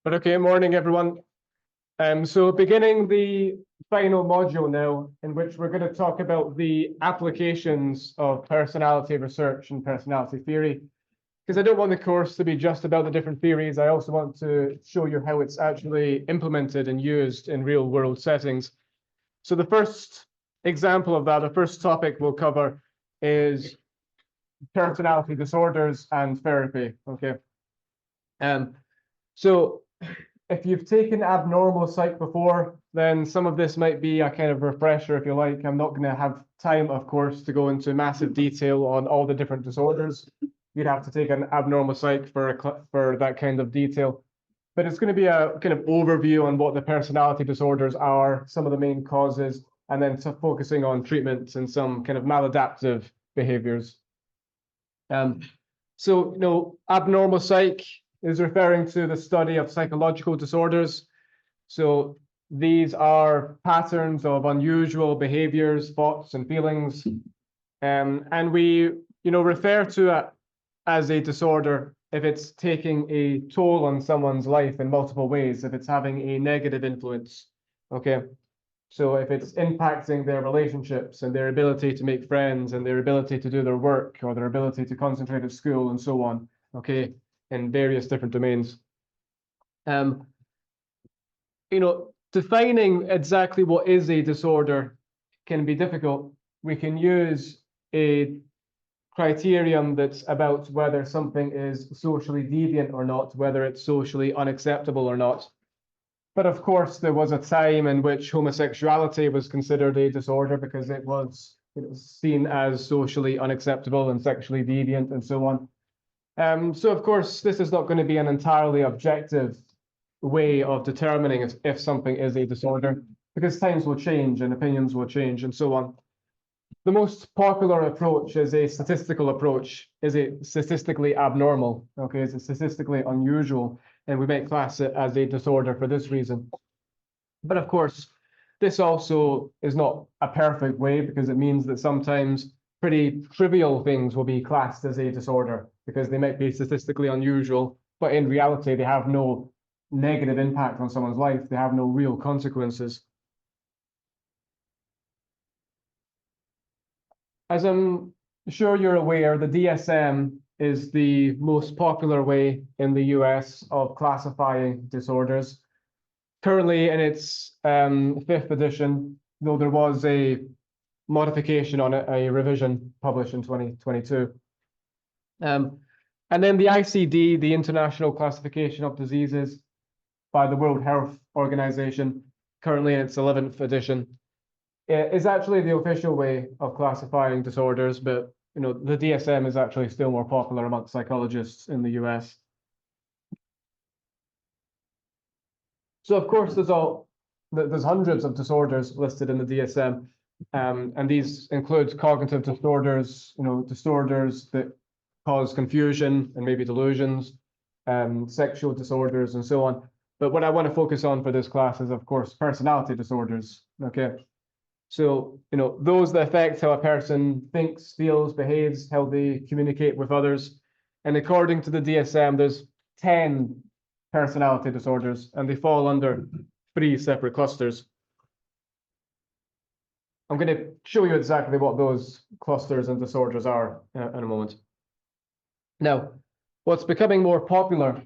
But okay, morning everyone. So beginning the final module now, in which we're going to talk about the applications of personality research and personality theory. Because I don't want the course to be just about the different theories. I also want to show you how it's actually implemented and used in real world settings. So the first example of that, the first topic we'll cover is personality disorders and therapy. Okay. So if you've taken abnormal psych before, then some of this might be a kind of refresher, if you like. I'm not going to have time, of course, to go into massive detail on all the different disorders. You'd have to take an abnormal psych for that kind of detail. But it's going to be a kind of overview on what the personality disorders are, some of the main causes, and then focusing on treatments and some kind of maladaptive behaviors. So, abnormal psych is referring to the study of psychological disorders. So these are patterns of unusual behaviors, thoughts, and feelings. And we, refer to it as a disorder if it's taking a toll on someone's life in multiple ways, if it's having a negative influence, okay? So if it's impacting their relationships and their ability to make friends and their ability to do their work or their ability to concentrate at school and so on, okay, in various different domains. Defining exactly what is a disorder can be difficult. We can use a criterion that's about whether something is socially deviant or not, whether it's socially unacceptable or not. But of course, there was a time in which homosexuality was considered a disorder because it was seen as socially unacceptable and sexually deviant and so on. So of course, this is not going to be an entirely objective way of determining if something is a disorder, because times will change and opinions will change and so on. The most popular approach is a statistical approach. Is it statistically abnormal? Okay, is it statistically unusual? And we might class it as a disorder for this reason. But of course, this also is not a perfect way, because it means that sometimes pretty trivial things will be classed as a disorder because they might be statistically unusual, but in reality, they have no negative impact on someone's life. They have no real consequences. As I'm sure you're aware, the DSM is the most popular way in the US of classifying disorders. Currently in its 5th edition, though there was a modification on it, a revision published in 2022. And then the ICD, the International Classification of Diseases by the World Health Organization, currently in its 11th edition, is actually the official way of classifying disorders, but the DSM is actually still more popular amongst psychologists in the US. So of course, there's hundreds of disorders listed in the DSM. And these include cognitive disorders, disorders that cause confusion and maybe delusions, sexual disorders, and so on. But what I want to focus on for this class is, of course, personality disorders. Okay, so those that affect how a person thinks, feels, behaves, how they communicate with others. And according to the DSM, there's 10 personality disorders, and they fall under 3 separate clusters. I'm going to show you exactly what those clusters and disorders are in a moment. Now, what's becoming more popular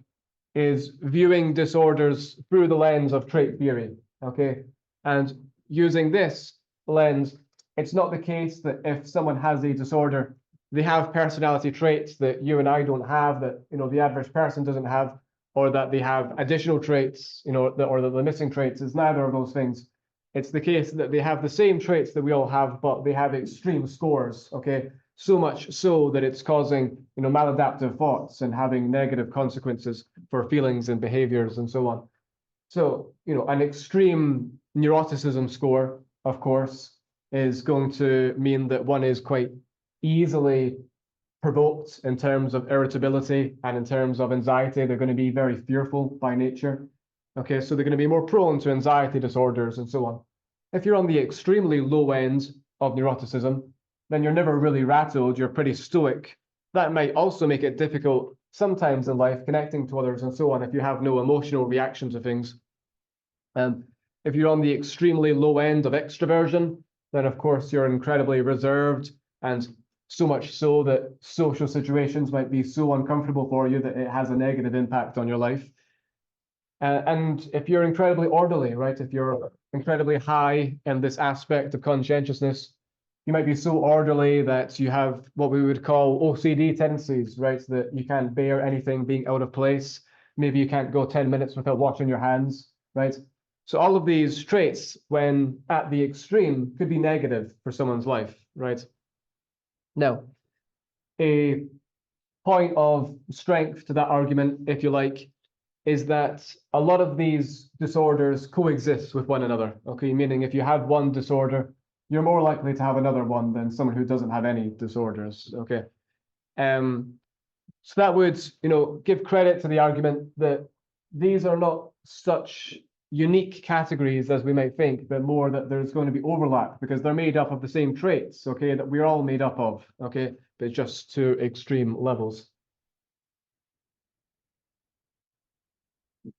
is viewing disorders through the lens of trait theory, okay? And using this lens, it's not the case that if someone has a disorder, they have personality traits that you and I don't have, that the average person doesn't have, or that they have additional traits, or that the missing traits. Is neither of those things. It's the case that they have the same traits that we all have, but they have extreme scores, okay? So much so that it's causing, maladaptive thoughts and having negative consequences for feelings and behaviors and so on. So, an extreme neuroticism score, of course, is going to mean that one is quite easily provoked in terms of irritability and in terms of anxiety. They're going to be very fearful by nature. Okay, so they're going to be more prone to anxiety disorders and so on. If you're on the extremely low end of neuroticism, then you're never really rattled. You're pretty stoic. that might also make it difficult sometimes in life connecting to others and so on if you have no emotional reaction to things. If you're on the extremely low end of extroversion, then of course you're incredibly reserved, and so much so that social situations might be so uncomfortable for you that it has a negative impact on your life. And if you're incredibly orderly, right, if you're incredibly high in this aspect of conscientiousness, you might be so orderly that you have what we would call OCD tendencies, right, that you can't bear anything being out of place. Maybe you can't go 10 minutes without washing your hands, right? So all of these traits, when at the extreme, could be negative for someone's life, right? Now, a point of strength to that argument, if you like, is that a lot of these disorders coexist with one another, okay? Meaning if you have one disorder, you're more likely to have another one than someone who doesn't have any disorders, okay? So that would, give credit to the argument that these are not such unique categories as we might think, but more that there's going to be overlap because they're made up of the same traits, okay, that we're all made up of, okay, but just to extreme levels.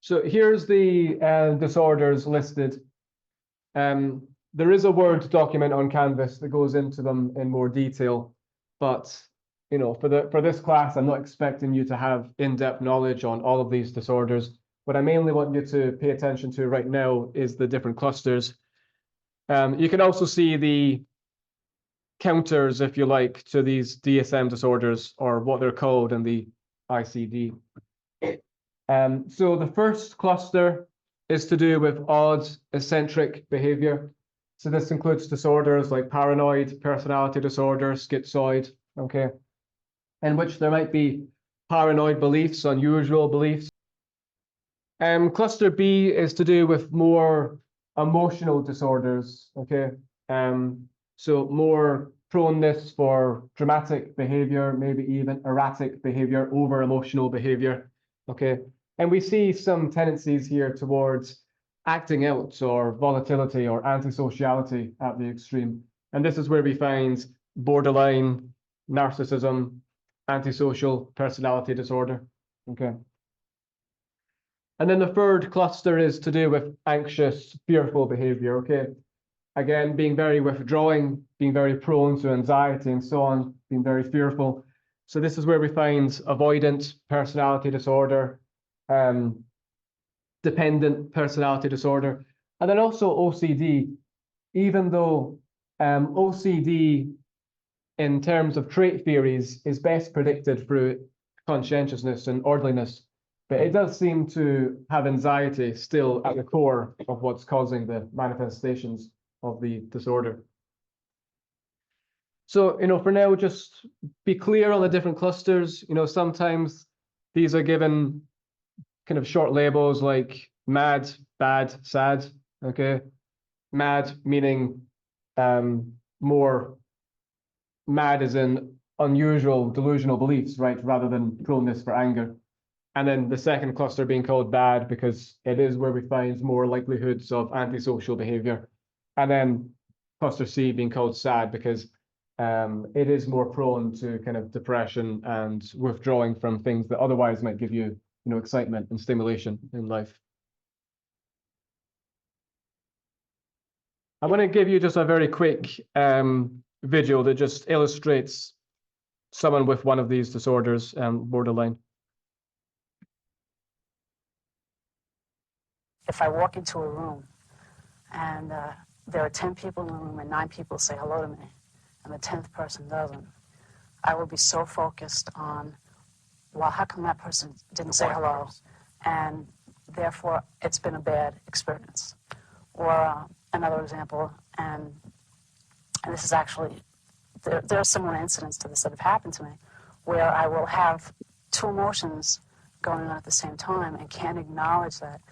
So here's the disorders listed. There is a Word document on Canvas that goes into them in more detail, but for this class, I'm not expecting you to have in-depth knowledge on all of these disorders. What I mainly want you to pay attention to right now is the different clusters. You can also see the counters, if you like, to these DSM disorders, or what they're called in the ICD. So the first cluster is to do with odd, eccentric behavior. So this includes disorders like paranoid personality disorder, schizoid, okay, in which there might be paranoid beliefs, unusual beliefs. Cluster B is to do with more emotional disorders, okay? So more proneness for dramatic behavior, maybe even erratic behavior, over emotional behavior, okay? And we see some tendencies here towards acting out or volatility or antisociality at the extreme. And this is where we find borderline narcissism, antisocial personality disorder, okay? And then the third cluster is to do with anxious, fearful behavior, okay? Again, being very withdrawing, being very prone to anxiety and so on, being very fearful. So this is where we find avoidant personality disorder, dependent personality disorder, and then also OCD, even though OCD in terms of trait theories is best predicted through conscientiousness and orderliness. But it does seem to have anxiety still at the core of what's causing the manifestations of the disorder. So, for now, just be clear on the different clusters. Sometimes these are given kind of short labels like mad, bad, sad, okay? Mad meaning more mad as in unusual delusional beliefs, right? Rather than proneness for anger. And then the second cluster being called bad because it is where we find more likelihoods of antisocial behavior. And then cluster C being called sad because it is more prone to kind of depression and withdrawing from things that otherwise might give you, excitement and stimulation in life. I want to give you just a very quick video that just illustrates someone with one of these disorders, borderline. If I walk into a room and there are 10 people in the room and 9 people say hello to me and the 10th person doesn't, I will be so focused on, well, how come that person didn't say hello? And therefore, it's been a bad experience. Or another example, and this is actually, there are similar incidents to this that have happened to me, where I will have 2 emotions going on at the same time and can't acknowledge that,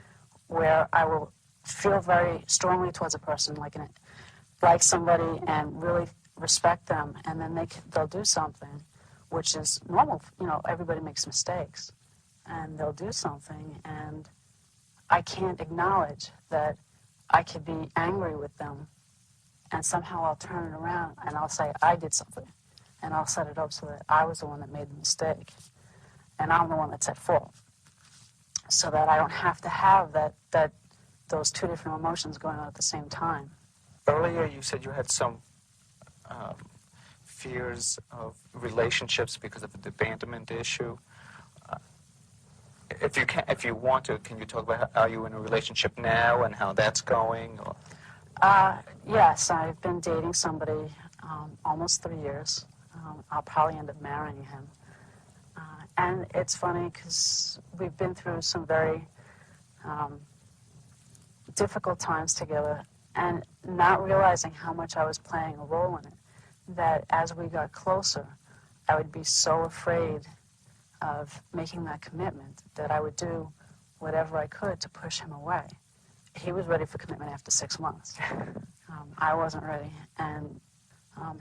where I will feel very strongly towards a person, like somebody, and really respect them, and then they'll do something, which is normal. Everybody makes mistakes, and they'll do something, and I can't acknowledge that I could be angry with them, and somehow I'll turn it around and I'll say, I did something. and I'll set it up so that I was the one that made the mistake, and I'm the one that's at fault, so that I don't have to have those two different emotions going on at the same time. Earlier, you said you had some fears of relationships because of the abandonment issue. If you want to, can you talk about are you in a relationship now and how that's going? Or? Yes, I've been dating somebody almost 3 years. I'll probably end up marrying him. And it's funny because we've been through some very difficult times together, and not realizing how much I was playing a role in it, that as we got closer, I would be so afraid of making that commitment that I would do whatever I could to push him away. He was ready for commitment after 6 months. I wasn't ready, and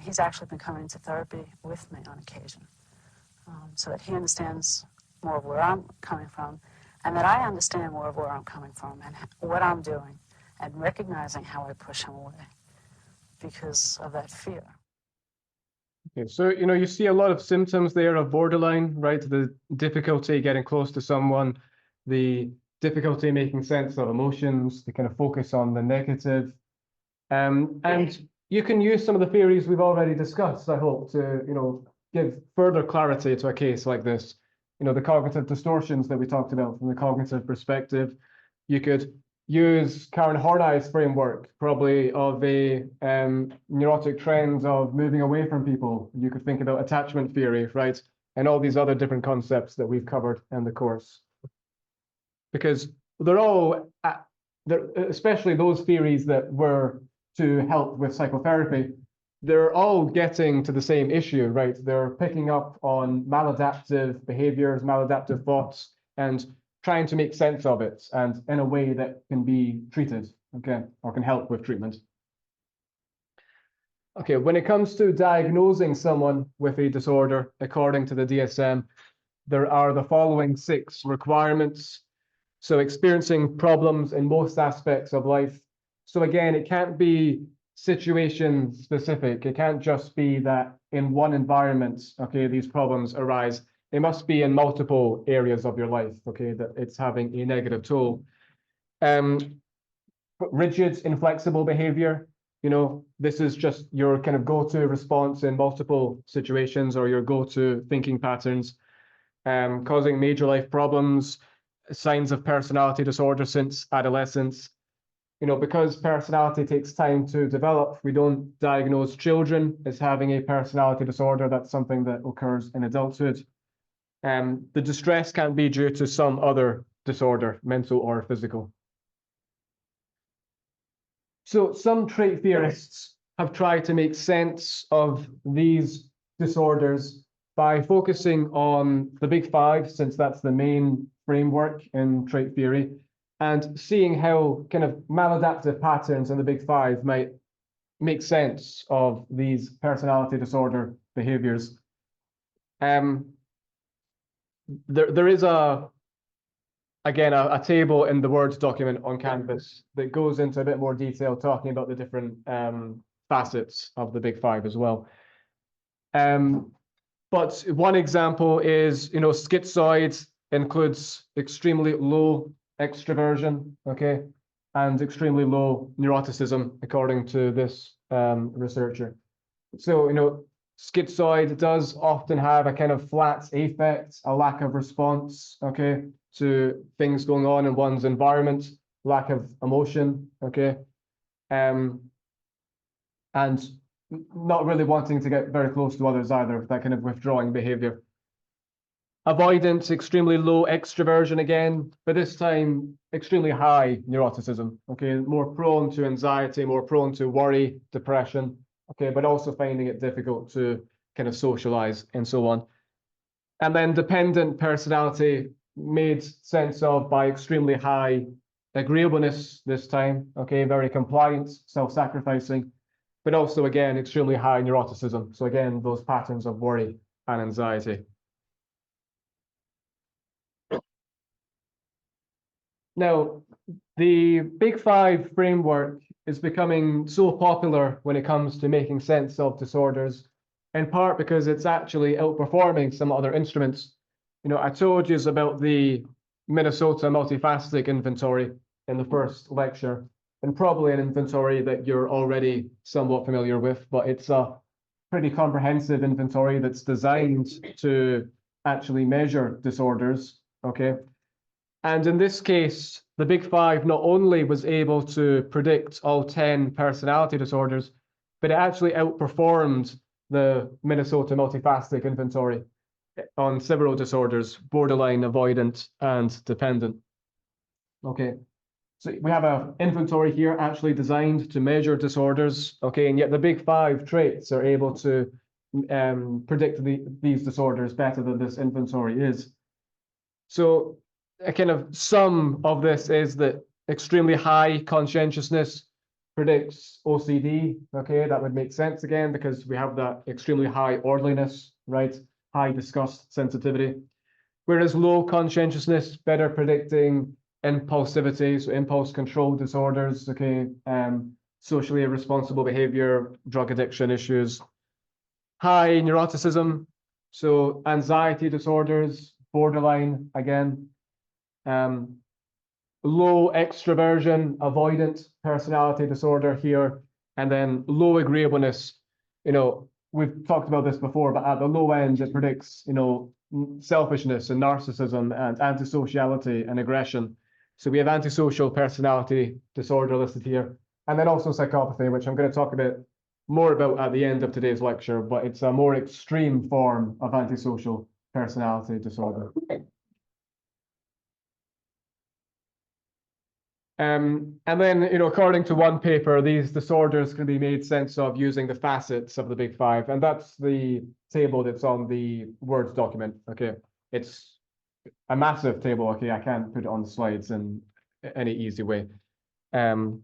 he's actually been coming into therapy with me on occasion, so that he understands more of where I'm coming from, and that I understand more of where I'm coming from and what I'm doing, and recognizing how I push him away because of that fear. Okay, so, you see a lot of symptoms there of borderline, right? The difficulty getting close to someone, the difficulty making sense of emotions, the kind of focus on the negative. And you can use some of the theories we've already discussed, I hope, to, give further clarity to a case like this. The cognitive distortions that we talked about from the cognitive perspective. You could use Karen Horney's framework, probably of a neurotic trends of moving away from people. You could think about attachment theory, right? And all these other different concepts that we've covered in the course. Because they're all, especially those theories that were to help with psychotherapy, they're all getting to the same issue, right? They're picking up on maladaptive behaviors, maladaptive thoughts, and trying to make sense of it, and in a way that can be treated, okay, or can help with treatment. Okay, when it comes to diagnosing someone with a disorder, according to the DSM, there are the following 6 requirements. So experiencing problems in most aspects of life. So again, it can't be situation specific. It can't just be that in one environment, okay, these problems arise. It must be in multiple areas of your life, okay, that it's having a negative toll. Rigid, inflexible behavior, this is just your kind of go-to response in multiple situations, or your go-to thinking patterns, causing major life problems, signs of personality disorder since adolescence. Because personality takes time to develop, we don't diagnose children as having a personality disorder. That's something that occurs in adulthood. The distress can be due to some other disorder, mental or physical. So some trait theorists have tried to make sense of these disorders by focusing on the big 5, since that's the main framework in trait theory, and seeing how kind of maladaptive patterns in the big 5 might make sense of these personality disorder behaviors. There is a table in the Word document on Canvas that goes into a bit more detail, talking about the different facets of the big 5 as well. But one example is, schizoid includes extremely low extroversion, okay, and extremely low neuroticism, according to this researcher. So, schizoid does often have a kind of flat affect, a lack of response, okay, to things going on in one's environment, lack of emotion, okay, and not really wanting to get very close to others either, that kind of withdrawing behavior. Avoidance, extremely low extroversion again, but this time extremely high neuroticism, okay, more prone to anxiety, more prone to worry, depression, okay, but also finding it difficult to kind of socialize and so on. And then dependent personality made sense of by extremely high agreeableness this time, okay, very compliant, self-sacrificing, but also again, extremely high neuroticism. So again, those patterns of worry and anxiety. Now, the Big 5 framework is becoming so popular when it comes to making sense of disorders in part because it's actually outperforming some other instruments. You know, I told you about the Minnesota multifaceted inventory in the first lecture, and probably an inventory that you're already somewhat familiar with, but it's a pretty comprehensive inventory that's designed to actually measure disorders, okay? And in this case, the Big Five not only was able to predict all 10 personality disorders, but it actually outperformed the Minnesota multifaceted inventory on several disorders: borderline, avoidant, and dependent. Okay, so we have an inventory here actually designed to measure disorders, okay, and yet the Big Five traits are able to predict these disorders better than this inventory is. So a kind of sum of this is that extremely high conscientiousness predicts OCD, okay, that would make sense again because we have that extremely high orderliness, right? High disgust sensitivity. Whereas low conscientiousness better predicting impulsivity, so impulse control disorders, okay, socially irresponsible behavior, drug addiction issues. High neuroticism, so anxiety disorders, borderline again. Low extroversion, avoidant personality disorder here, and then low agreeableness. You know, we've talked about this before, but at the low end, it predicts, you know, selfishness and narcissism and antisociality and aggression. So we have antisocial personality disorder listed here, and then also psychopathy, which I'm going to talk a bit more about at the end of today's lecture, but it's a more extreme form of antisocial personality disorder. And then, you know, according to one paper, these disorders can be made sense of using the facets of the Big Five. And that's the table that's on the Word document, okay? It's a massive table, okay? I can't put it on the slides in any easy way. In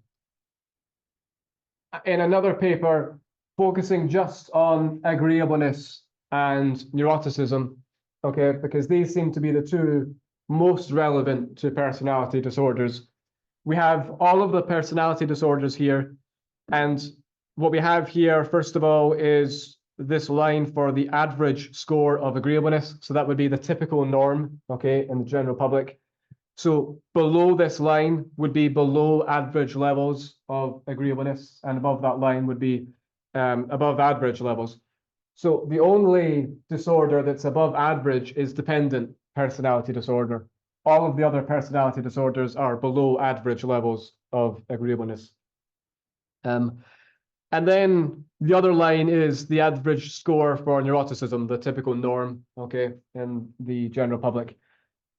another paper, focusing just on agreeableness and neuroticism, okay? Because these seem to be the two most relevant to personality disorders. We have all of the personality disorders here. And what we have here, first of all, is this line for the average score of agreeableness. So that would be the typical norm, okay, in the general public. So below this line would be below average levels of agreeableness, and above that line would be above average levels. So the only disorder that's above average is dependent personality disorder. All of the other personality disorders are below average levels of agreeableness. And then the other line is the average score for neuroticism, the typical norm, okay, in the general public.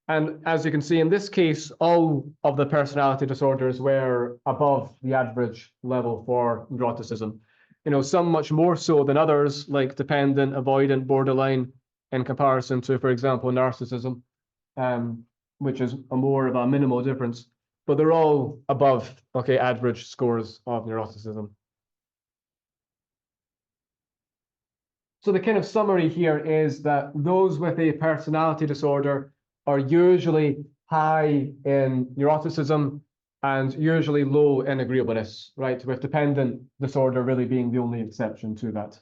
And as you can see, in this case, all of the personality disorders were above the average level for neuroticism. You know, some much more so than others, like dependent, avoidant, borderline, in comparison to, for example, narcissism. Which is a more of a minimal difference, but they're all above, okay, average scores of neuroticism. So the kind of summary here is that those with a personality disorder are usually high in neuroticism and usually low in agreeableness, right? With dependent disorder really being the only exception to that.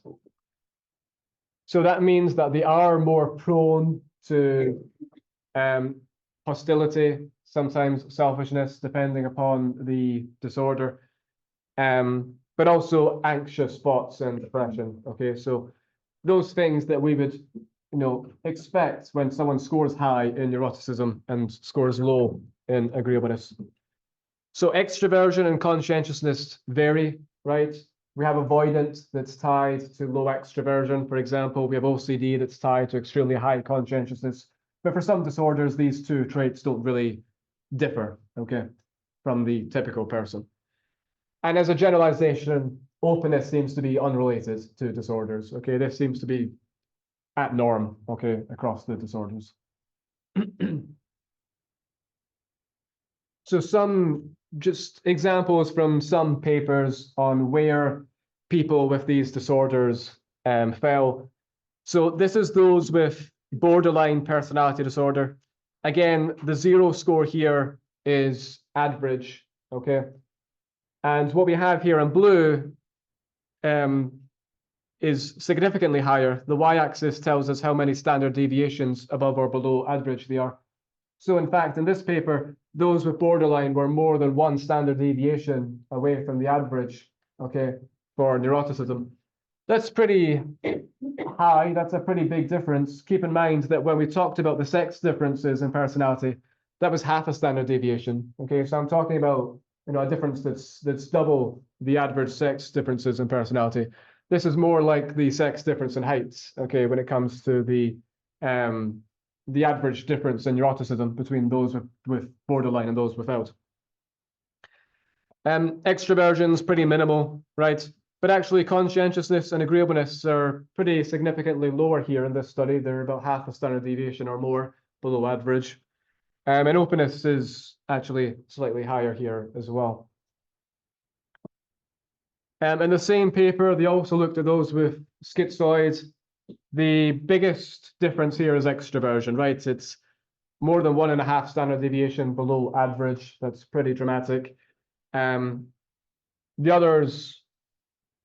So that means that they are more prone to hostility, sometimes selfishness, depending upon the disorder, but also anxious spots and depression. Okay, so those things that we would, you know, expect when someone scores high in neuroticism and scores low in agreeableness. So extroversion and conscientiousness vary, right? We have avoidance that's tied to low extroversion, for example. We have OCD that's tied to extremely high conscientiousness. But for some disorders, these two traits don't really differ, okay, from the typical person. And as a generalization, openness seems to be unrelated to disorders, okay? This seems to be at norm, okay, across the disorders. So some just examples from some papers on where people with these disorders fell. So this is those with borderline personality disorder. Again, the 0 score here is average, okay? And what we have here in blue is significantly higher. The y-axis tells us how many standard deviations above or below average they are. So in fact, in this paper, those with borderline were more than one standard deviation away from the average, okay, for neuroticism. That's pretty high. That's a pretty big difference. Keep in mind that when we talked about the sex differences in personality, that was half a standard deviation. Okay, so I'm talking about, you know, a difference that's double the average sex differences in personality. This is more like the sex difference in heights. Okay, when it comes to the average difference in neuroticism between those with borderline and those without. Extroversion's pretty minimal, right? But actually conscientiousness and agreeableness are pretty significantly lower here in this study. They're about half a standard deviation or more below average. And openness is actually slightly higher here as well. In the same paper, they also looked at those with schizoids. The biggest difference here is extroversion, right? It's more than 1.5 standard deviation below average. That's pretty dramatic. The others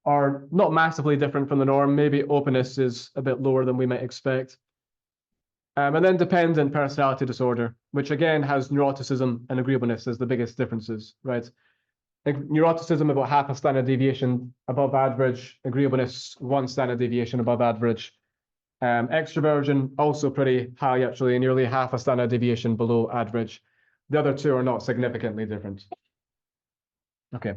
are not massively different from the norm. Maybe openness is a bit lower than we might expect. And then dependent personality disorder, which again has neuroticism and agreeableness as the biggest differences, right? Neuroticism about half a standard deviation above average, agreeableness 1 standard deviation above average. Extroversion also pretty high, actually, nearly half a standard deviation below average. The other two are not significantly different. Okay,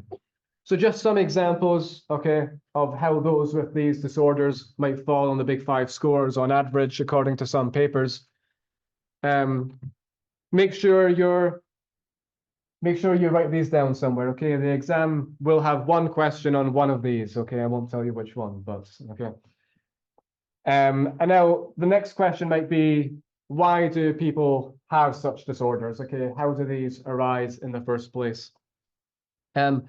so just some examples, okay, of how those with these disorders might fall on the big 5 scores on average, according to some papers. Make sure you write these down somewhere, okay? The exam will have one question on one of these, okay? I won't tell you which one, but okay. And now the next question might be, why do people have such disorders, okay? How do these arise in the first place? Now,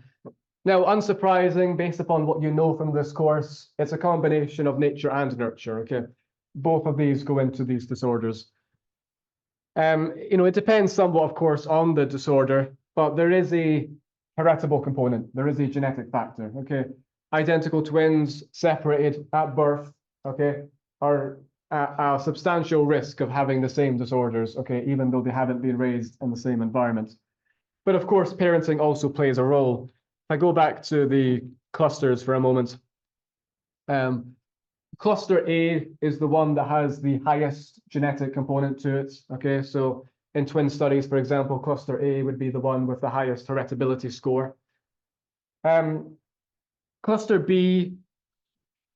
unsurprising, based upon what you know from this course, it's a combination of nature and nurture, okay? Both of these go into these disorders. You know, it depends somewhat, of course, on the disorder, but there is a heritable component. There is a genetic factor, okay? Identical twins separated at birth, okay, are a substantial risk of having the same disorders, okay, even though they haven't been raised in the same environment. But of course, parenting also plays a role. If I go back to the clusters for a moment, cluster A is the one that has the highest genetic component to it, okay? So in twin studies, for example, cluster A would be the one with the highest heritability score. Cluster B,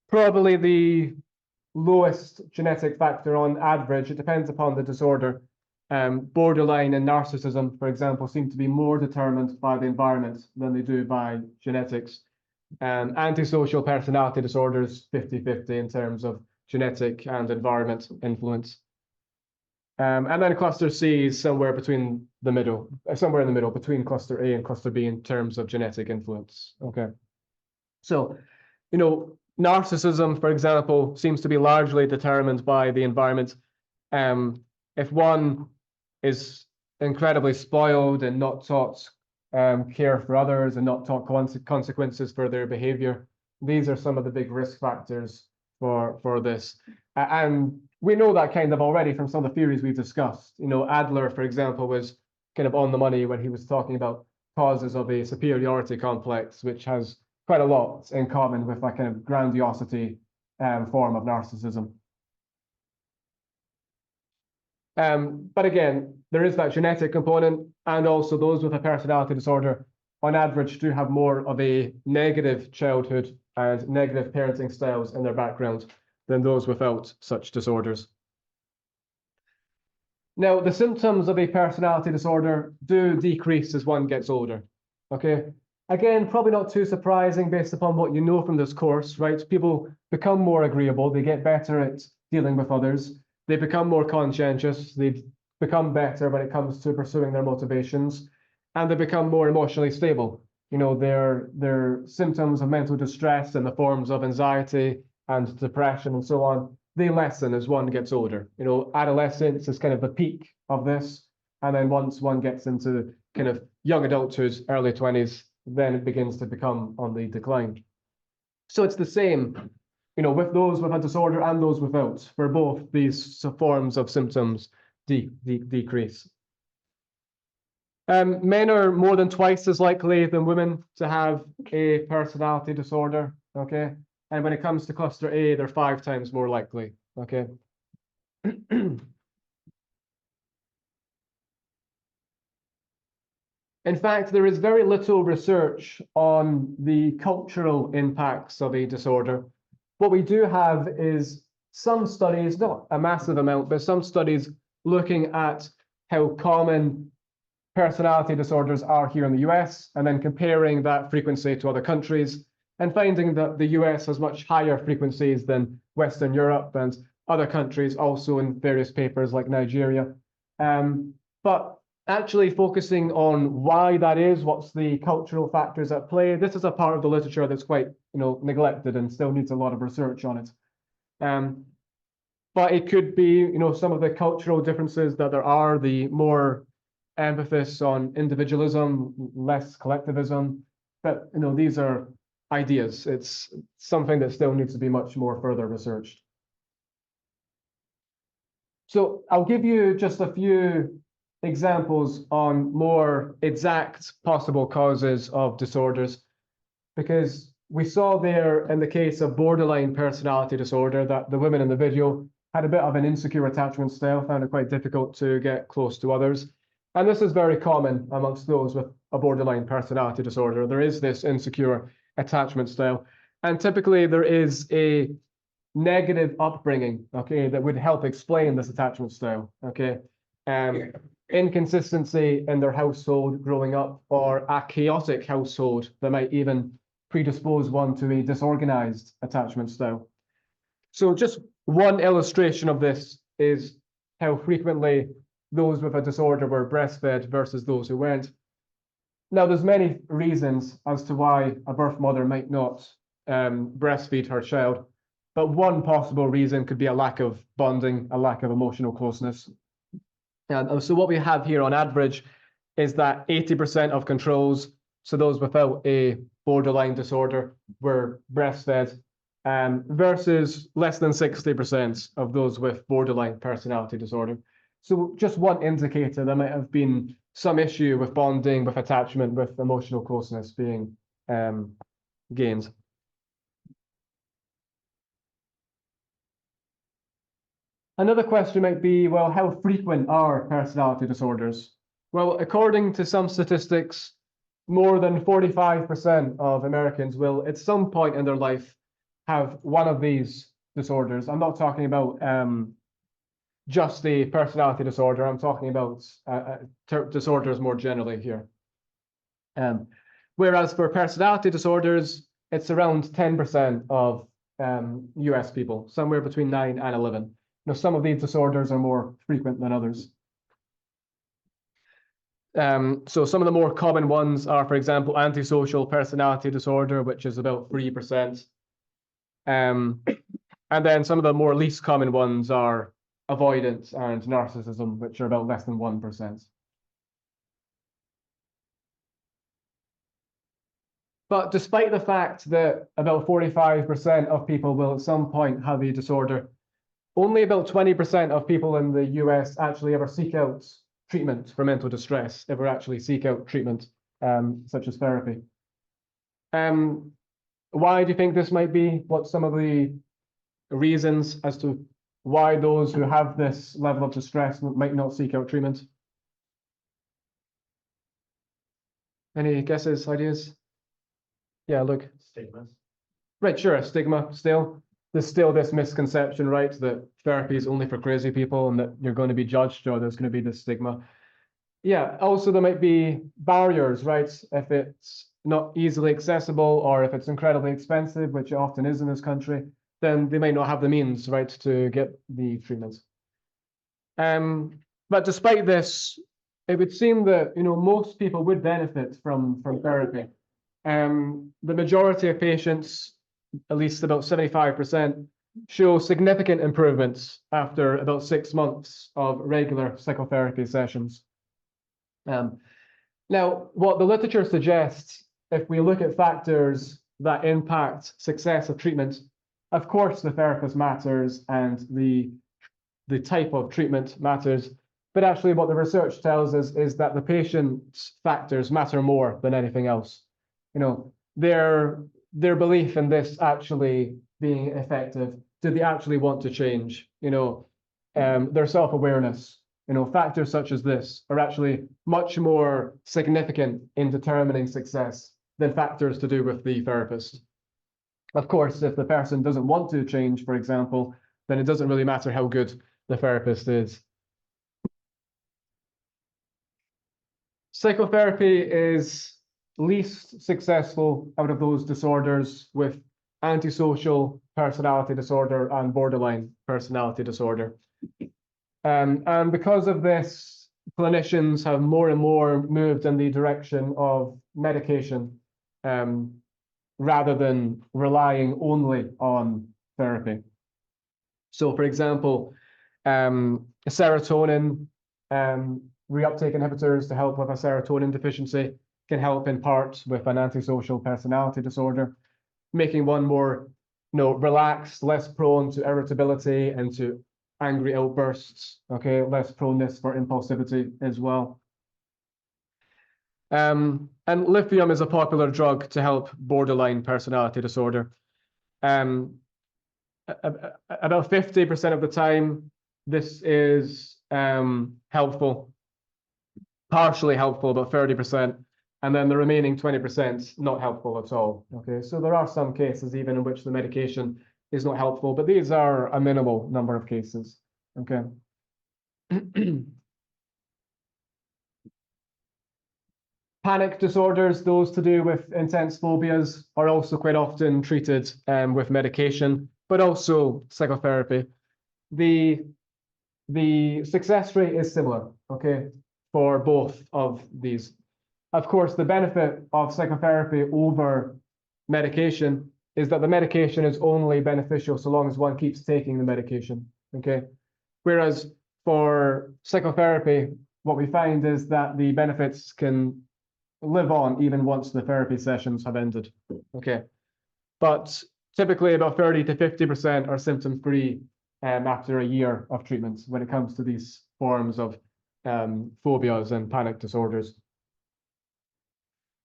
probably the lowest genetic factor on average. It depends upon the disorder. Borderline and narcissism, for example, seem to be more determined by the environment than they do by genetics. Antisocial personality disorders, 50-50 in terms of genetic and environment influence. And then cluster C is somewhere between the middle, somewhere in the middle between cluster A and cluster B in terms of genetic influence. Okay. So, you know, narcissism, for example, seems to be largely determined by the environment. If one is incredibly spoiled and not taught care for others and not taught consequences for their behavior, these are some of the big risk factors for this. And we know that kind of already from some of the theories we've discussed. You know, Adler, for example, was kind of on the money when he was talking about causes of a superiority complex, which has quite a lot in common with a kind of grandiosity form of narcissism. But again, there is that genetic component, and also those with a personality disorder, on average, do have more of a negative childhood and negative parenting styles in their background than those without such disorders. Now, the symptoms of a personality disorder do decrease as one gets older, okay? Again, probably not too surprising based upon what you know from this course, right? People become more agreeable, they get better at dealing with others, they become more conscientious, they become better when it comes to pursuing their motivations, and they become more emotionally stable. You know, their symptoms of mental distress in the forms of anxiety and depression and so on, they lessen as one gets older. You know, adolescence is kind of the peak of this, and then once one gets into kind of young adulthood, early 20s, then it begins to become on the decline. So it's the same with those with a disorder and those without, for both these forms of symptoms decrease. Men are more than twice as likely than women to have a personality disorder, okay? And when it comes to cluster A, they're 5 times more likely, okay? In fact, there is very little research on the cultural impacts of a disorder. What we do have is some studies, not a massive amount, but some studies looking at how common personality disorders are here in the US, and then comparing that frequency to other countries, and finding that the US has much higher frequencies than Western Europe and other countries, also in various papers like Nigeria. But actually focusing on why that is, what's the cultural factors at play, this is a part of the literature that's quite neglected and still needs a lot of research on it. But it could be some of the cultural differences that there are, the more emphasis on individualism, less collectivism, but these are ideas. It's something that still needs to be much more further researched. So I'll give you just a few examples on more exact possible causes of disorders, because we saw there in the case of borderline personality disorder that the women in the video had a bit of an insecure attachment style, found it quite difficult to get close to others. And this is very common amongst those with a borderline personality disorder. There is this insecure attachment style. And typically there is a negative upbringing, okay, that would help explain this attachment style, okay? Inconsistency in their household growing up, or a chaotic household that might even predispose one to a disorganized attachment style. So just one illustration of this is how frequently those with a disorder were breastfed versus those who weren't. Now, there's many reasons as to why a birth mother might not breastfeed her child, but one possible reason could be a lack of bonding, a lack of emotional closeness. And so what we have here on average is that 80% of controls, so those without a borderline disorder, were breastfed, versus less than 60% of those with borderline personality disorder. So just one indicator, there might have been some issue with bonding, with attachment, with emotional closeness being gained. Another question might be, well, how frequent are personality disorders? Well, according to some statistics, more than 45% of Americans will, at some point in their life, have one of these disorders. I'm not talking about just the personality disorder. I'm talking about disorders more generally here. Whereas for personality disorders, it's around 10% of US people, somewhere between 9 and 11. Some of these disorders are more frequent than others. So some of the more common ones are, for example, antisocial personality disorder, which is about 3%. And then some of the more least common ones are avoidance and narcissism, which are about less than 1%. But despite the fact that about 45% of people will at some point have a disorder, only about 20% of people in the US actually ever seek out treatment for mental distress, ever actually seek out treatment, such as therapy. Why do you think this might be? What's some of the reasons as to why those who have this level of distress might not seek out treatment? Any guesses, ideas? Yeah, look. Stigmas. Right, sure, stigma still. There's still this misconception, right, that therapy is only for crazy people and that you're going to be judged, or there's going to be this stigma. Yeah, also there might be barriers, right? If it's not easily accessible, or if it's incredibly expensive, which it often is in this country, then they might not have the means, right, to get the treatment. But despite this, it would seem that most people would benefit from therapy. The majority of patients, at least about 75%, show significant improvements after about 6 months of regular psychotherapy sessions. Now, what the literature suggests, if we look at factors that impact success of treatment, Of course, the therapist matters and the type of treatment matters, but actually what the research tells us is that the patient's factors matter more than anything else. You know, their belief in this actually being effective. Do they actually want to change? You know, their self-awareness. You know, factors such as this are actually much more significant in determining success than factors to do with the therapist. Of course, if the person doesn't want to change, for example, then it doesn't really matter how good the therapist is. Psychotherapy is least successful out of those disorders with antisocial personality disorder and borderline personality disorder. And because of this, clinicians have more and more moved in the direction of medication rather than relying only on therapy. So, for example, serotonin reuptake inhibitors to help with a serotonin deficiency can help in part with an antisocial personality disorder, making one more, relaxed, less prone to irritability and to angry outbursts, okay, less proneness for impulsivity as well. And lithium is a popular drug to help borderline personality disorder. About 50% of the time, this is helpful, partially helpful, about 30%, and then the remaining 20% not helpful at all. Okay, so there are some cases even in which the medication is not helpful, but these are a minimal number of cases. Okay. Panic disorders, those to do with intense phobias, are also quite often treated with medication, but also psychotherapy. The success rate is similar, okay, for both of these. Of course, the benefit of psychotherapy over medication is that the medication is only beneficial so long as one keeps taking the medication, okay? Whereas for psychotherapy, what we find is that the benefits can live on even once the therapy sessions have ended, okay? But typically about 30 to 50% are symptom-free after a year of treatment when it comes to these forms of phobias and panic disorders.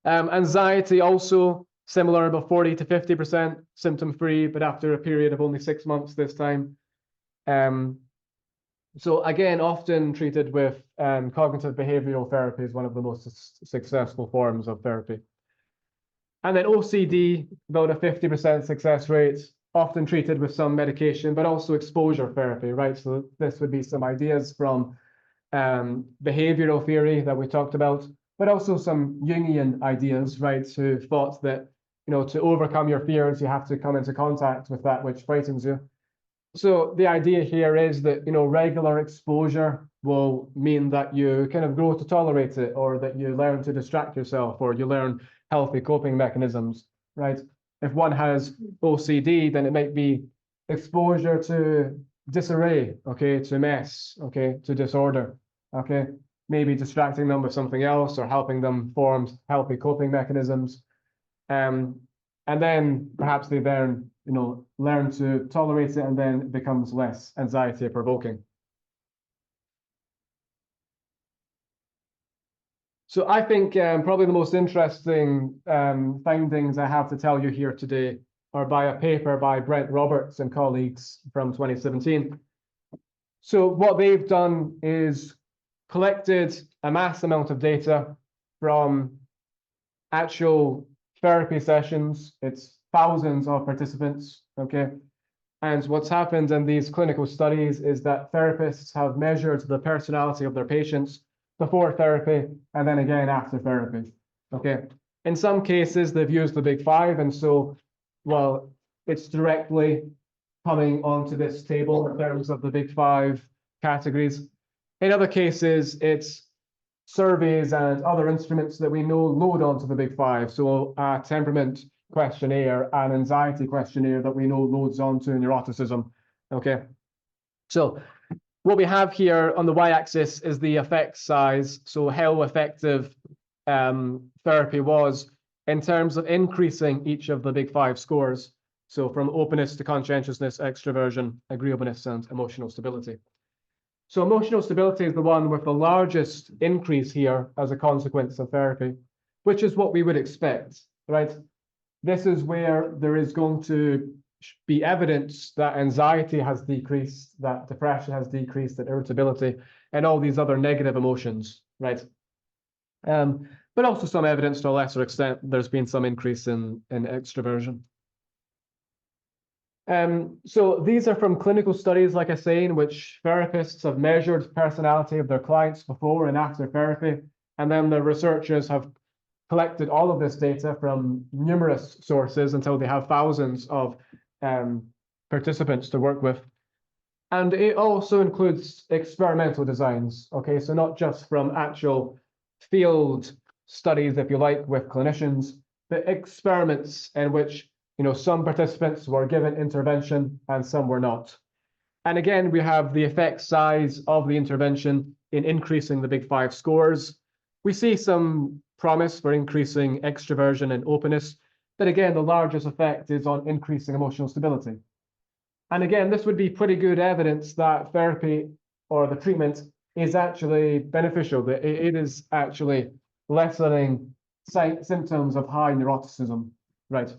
Anxiety also similar, about 40 to 50% symptom-free, but after a period of only 6 months this time. So again, often treated with cognitive behavioral therapy is one of the most successful forms of therapy. And then OCD, about a 50% success rate, often treated with some medication, but also exposure therapy, right? So this would be some ideas from behavioral theory that we talked about, but also some Jungian ideas, right? Who thought that, to overcome your fears, you have to come into contact with that which frightens you. So the idea here is that, regular exposure will mean that you kind of grow to tolerate it, or that you learn to distract yourself, or you learn healthy coping mechanisms, right? If one has OCD, then it might be exposure to disarray, okay, to mess, okay, to disorder, okay, maybe distracting them with something else or helping them form healthy coping mechanisms. And then perhaps they then, learn to tolerate it, and then it becomes less anxiety provoking. So I think probably the most interesting findings I have to tell you here today are by a paper by Brent Roberts and colleagues from 2017. So what they've done is collected a mass amount of data from actual therapy sessions. It's thousands of participants, okay? And what's happened in these clinical studies is that therapists have measured the personality of their patients before therapy and then again after therapy, okay? In some cases, they've used the Big Five, and so, well, it's directly coming onto this table in terms of the Big Five categories. In other cases, it's surveys and other instruments that we know load onto the Big Five. So a temperament questionnaire, an anxiety questionnaire that we know loads onto neuroticism, okay? So what we have here on the y-axis is the effect size, so how effective therapy was in terms of increasing each of the Big Five scores. So from openness to conscientiousness, extroversion, agreeableness, and emotional stability. So emotional stability is the one with the largest increase here as a consequence of therapy, which is what we would expect, right? This is where there is going to be evidence that anxiety has decreased, that depression has decreased, that irritability, and all these other negative emotions, right? But also some evidence to a lesser extent, there's been some increase in extroversion. So these are from clinical studies, like I say, in which therapists have measured personality of their clients before and after therapy, and then the researchers have collected all of this data from numerous sources until they have thousands of participants to work with. And it also includes experimental designs, okay? So not just from actual field studies, if you like, with clinicians, but experiments in which, you know, some participants were given intervention and some were not. And again, we have the effect size of the intervention in increasing the big five scores. We see some promise for increasing extroversion and openness, but again, the largest effect is on increasing emotional stability. And again, this would be pretty good evidence that therapy or the treatment is actually beneficial, that it is actually lessening symptoms of high neuroticism, right?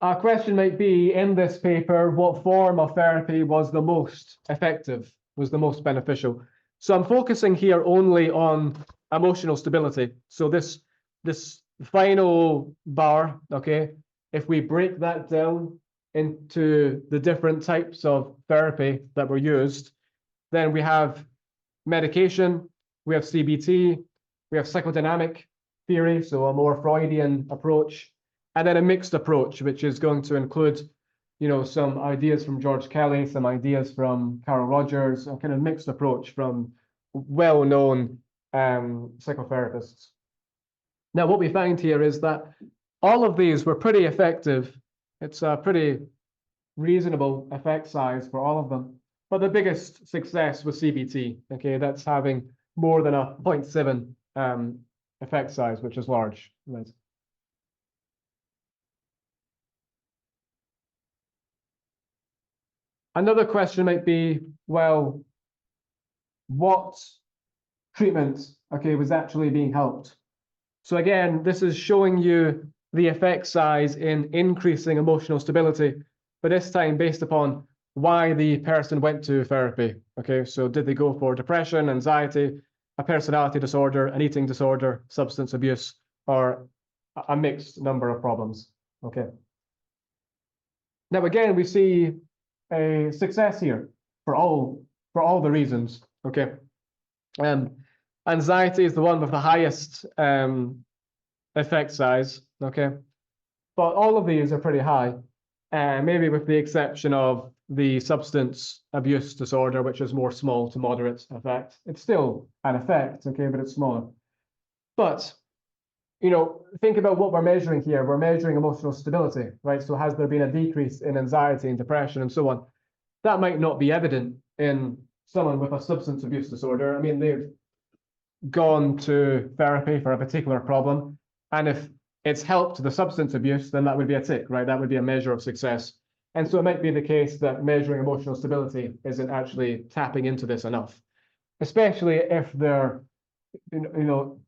Our question might be, in this paper, what form of therapy was the most effective, was the most beneficial? So I'm focusing here only on emotional stability. So this final bar, okay, if we break that down into the different types of therapy that were used, then we have medication, we have CBT, we have psychodynamic theory, so a more Freudian approach, and then a mixed approach, which is going to include, you know, some ideas from George Kelly, some ideas from Carol Rogers, a kind of mixed approach from well-known psychotherapists. Now, what we find here is that all of these were pretty effective. It's a pretty reasonable effect size for all of them. But the biggest success was CBT, okay? That's having more than a 0.7 effect size, which is large, right? Another question might be, well, what treatment, okay, was actually being helped? So again, this is showing you the effect size in increasing emotional stability, but this time based upon why the person went to therapy, okay? So did they go for depression, anxiety, a personality disorder, an eating disorder, substance abuse, or a mixed number of problems, okay? Now, again, we see a success here for all the reasons, okay? Anxiety is the one with the highest effect size, okay? But all of these are pretty high, maybe with the exception of the substance abuse disorder, which is more small to moderate effect. It's still an effect, okay, but it's smaller. But, you know, think about what we're measuring here. We're measuring emotional stability, right? So has there been a decrease in anxiety and depression and so on? That might not be evident in someone with a substance abuse disorder. I mean, they've gone to therapy for a particular problem, and if it's helped the substance abuse, then that would be a tick, right? That would be a measure of success. And so it might be the case that measuring emotional stability isn't actually tapping into this enough, especially if they're, you know,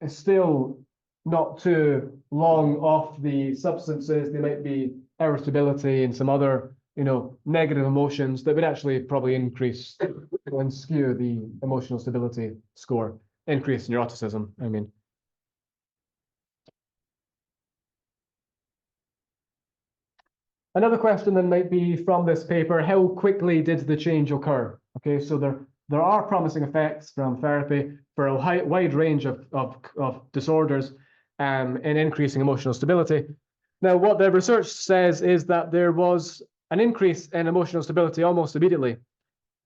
still not too long off the substances. There might be irritability and some other, you know, negative emotions that would actually probably increase and skew the emotional stability score, increase neuroticism, I mean. Another question then might be from this paper, how quickly did the change occur? Okay, so there are promising effects from therapy for a wide range of disorders in increasing emotional stability. Now, what the research says is that there was an increase in emotional stability almost immediately.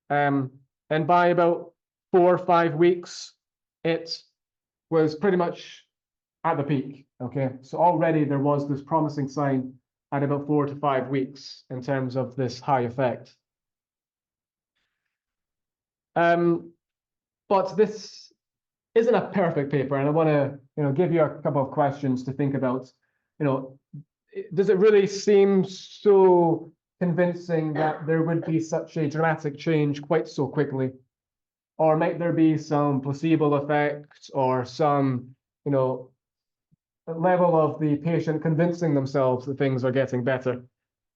And by about 4 or 5 weeks, it was pretty much at the peak, okay? So already there was this promising sign at about 4 to 5 weeks in terms of this high effect. But this isn't a perfect paper, and I want to, you know, give you a couple of questions to think about. does it really seem so convincing that there would be such a dramatic change quite so quickly? Or might there be some placebo effect or some, level of the patient convincing themselves that things are getting better?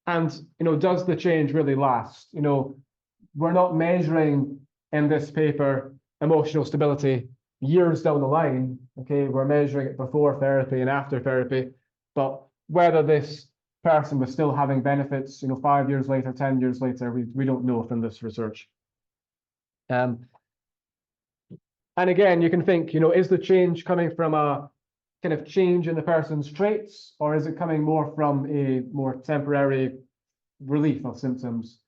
And, does the change really last? We're not measuring in this paper emotional stability years down the line, okay? We're measuring it before therapy and after therapy, but whether this person was still having benefits, 5 years later, 10 years later, we don't know from this research. And again, you can think, is the change coming from a kind of change in the person's traits, or is it coming more from a more temporary relief of symptoms?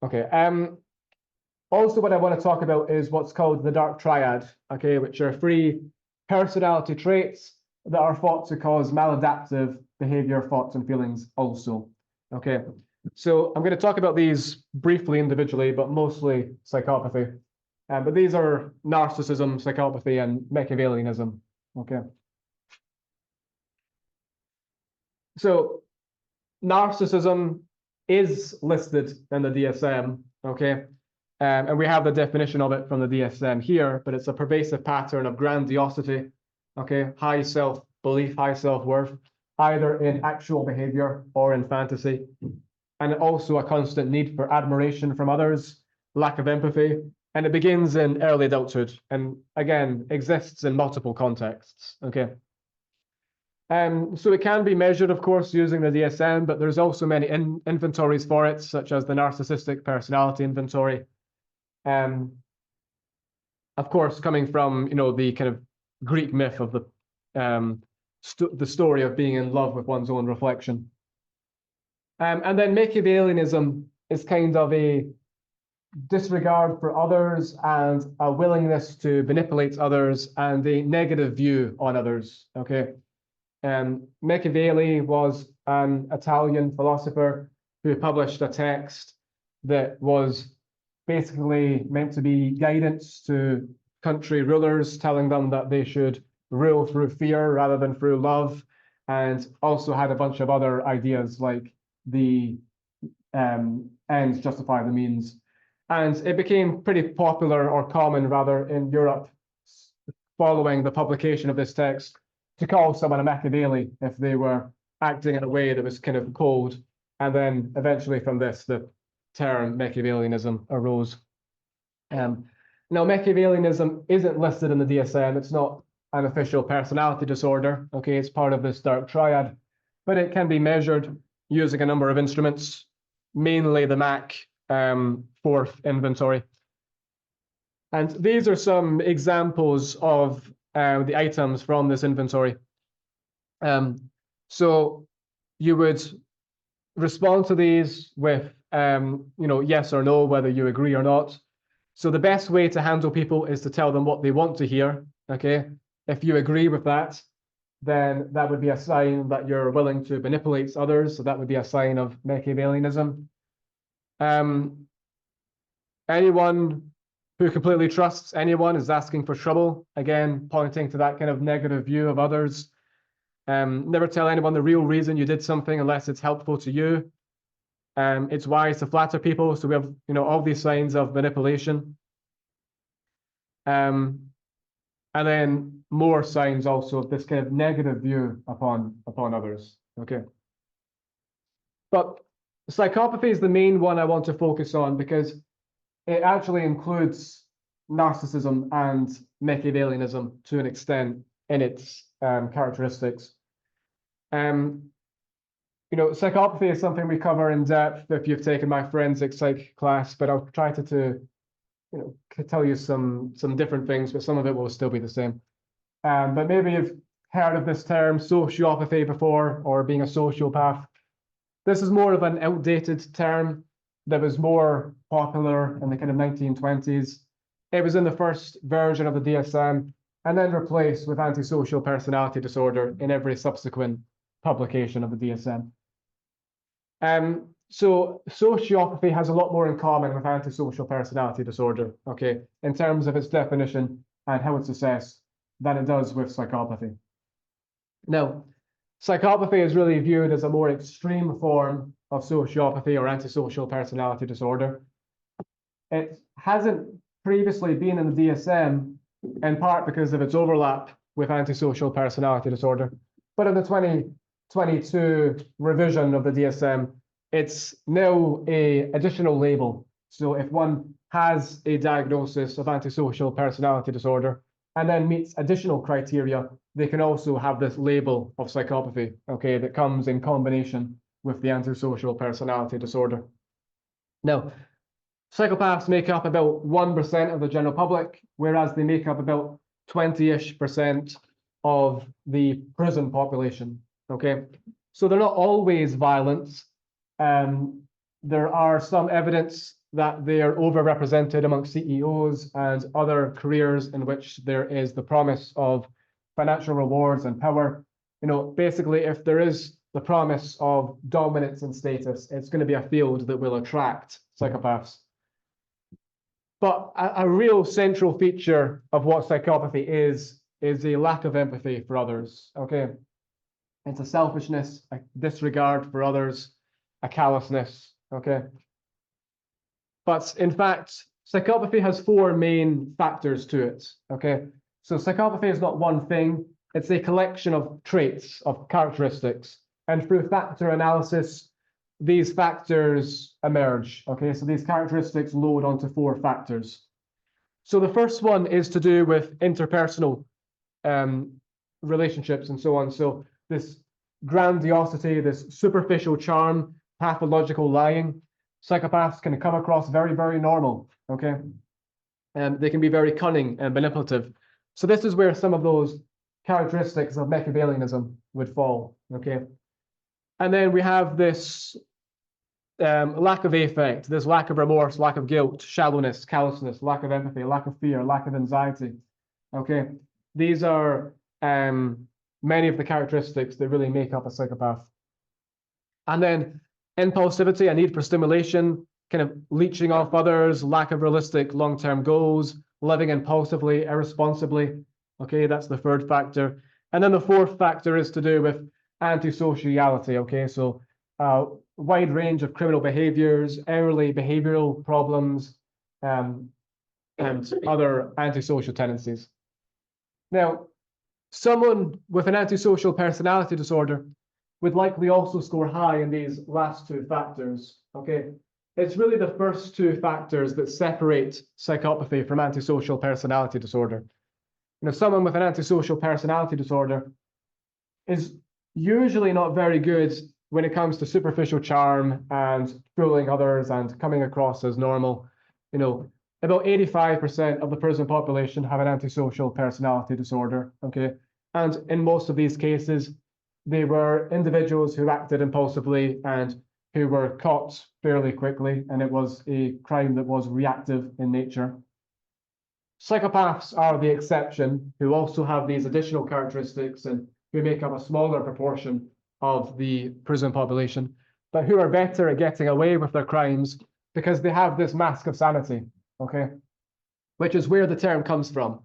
Okay. Also, what I want to talk about is what's called the dark triad, okay, which are 3 personality traits that are thought to cause maladaptive behavior, thoughts, and feelings also. Okay, so I'm going to talk about these briefly individually, but mostly psychopathy. But these are narcissism, psychopathy, and Machiavellianism. Okay. So narcissism is listed in the DSM, okay? And we have the definition of it from the DSM here, but it's a pervasive pattern of grandiosity, okay? High self-belief, high self-worth, either in actual behavior or in fantasy. And also a constant need for admiration from others, lack of empathy, and it begins in early adulthood, and again, exists in multiple contexts, okay? So it can be measured, of course, using the DSM, but there's also many inventories for it, such as the Narcissistic Personality Inventory. Of course, coming from, the kind of Greek myth of the story of being in love with one's own reflection. And then Machiavellianism is kind of a disregard for others and a willingness to manipulate others and a negative view on others, okay? Machiavelli was an Italian philosopher who published a text that was basically meant to be guidance to country rulers, telling them that they should rule through fear rather than through love, and also had a bunch of other ideas like the ends justify the means. And it became pretty popular, or common rather, in Europe following the publication of this text to call someone a Machiavelli if they were acting in a way that was kind of cold. And then eventually from this, the term Machiavellianism arose. Now, Machiavellianism isn't listed in the DSM. It's not an official personality disorder. Okay, it's part of this dark triad, but it can be measured using a number of instruments, mainly the MAC 4th inventory. And these are some examples of the items from this inventory. So you would respond to these with, yes or no, whether you agree or not. So the best way to handle people is to tell them what they want to hear, okay? If you agree with that, then that would be a sign that you're willing to manipulate others. So that would be a sign of Machiavellianism. Anyone who completely trusts anyone is asking for trouble, again, pointing to that kind of negative view of others. Never tell anyone the real reason you did something unless it's helpful to you. It's wise to flatter people, so we have, all these signs of manipulation. And then more signs also of this kind of negative view upon others, okay? But psychopathy is the main one I want to focus on because it actually includes narcissism and Machiavellianism to an extent in its characteristics. Psychopathy is something we cover in depth if you've taken my forensic psych class, but I'll try to tell you some different things, but some of it will still be the same. But maybe you've heard of this term sociopathy before, or being a sociopath. This is more of an outdated term that was more popular in the kind of 1920s. It was in the first version of the DSM and then replaced with antisocial personality disorder in every subsequent publication of the DSM. So sociopathy has a lot more in common with antisocial personality disorder, okay, in terms of its definition and how it's assessed than it does with psychopathy. Now, psychopathy is really viewed as a more extreme form of sociopathy or antisocial personality disorder. It hasn't previously been in the DSM, in part because of its overlap with antisocial personality disorder. But in the 2022 revision of the DSM, it's now an additional label. So if one has a diagnosis of antisocial personality disorder and then meets additional criteria, they can also have this label of psychopathy, okay, that comes in combination with the antisocial personality disorder. Now, psychopaths make up about 1% of the general public, whereas they make up about 20-ish% of the prison population, okay? So they're not always violent. There are some evidence that they are overrepresented among CEOs and other careers in which there is the promise of financial rewards and power. You know, basically, if there is the promise of dominance and status, it's going to be a field that will attract psychopaths. But a real central feature of what psychopathy is a lack of empathy for others, okay? It's a selfishness, a disregard for others, a callousness, okay? But in fact, psychopathy has four main factors to it, okay? So psychopathy is not one thing, it's a collection of traits, of characteristics. And through factor analysis, these factors emerge, okay? So these characteristics load onto four factors. So the first one is to do with interpersonal relationships and so on. So this grandiosity, this superficial charm, pathological lying, psychopaths can come across very, very normal, okay? And they can be very cunning and manipulative. So this is where some of those characteristics of Machiavellianism would fall, okay? And then we have this lack of affect, this lack of remorse, lack of guilt, shallowness, callousness, lack of empathy, lack of fear, lack of anxiety, okay? These are many of the characteristics that really make up a psychopath. And then impulsivity, a need for stimulation, kind of leeching off others, lack of realistic long-term goals, living impulsively, irresponsibly. Okay, that's the third factor. And then the fourth factor is to do with antisociality. Okay, so wide range of criminal behaviors, early behavioral problems, and other antisocial tendencies. Now, someone with an antisocial personality disorder would likely also score high in these last two factors, okay? It's really the first two factors that separate psychopathy from antisocial personality disorder. You know, someone with an antisocial personality disorder is usually not very good when it comes to superficial charm and fooling others and coming across as normal. You know, about 85% of the prison population have an antisocial personality disorder, okay? And in most of these cases, they were individuals who acted impulsively and who were caught fairly quickly, and it was a crime that was reactive in nature. Psychopaths are the exception, who also have these additional characteristics and who make up a smaller proportion of the prison population, but who are better at getting away with their crimes because they have this mask of sanity, okay? Which is where the term comes from.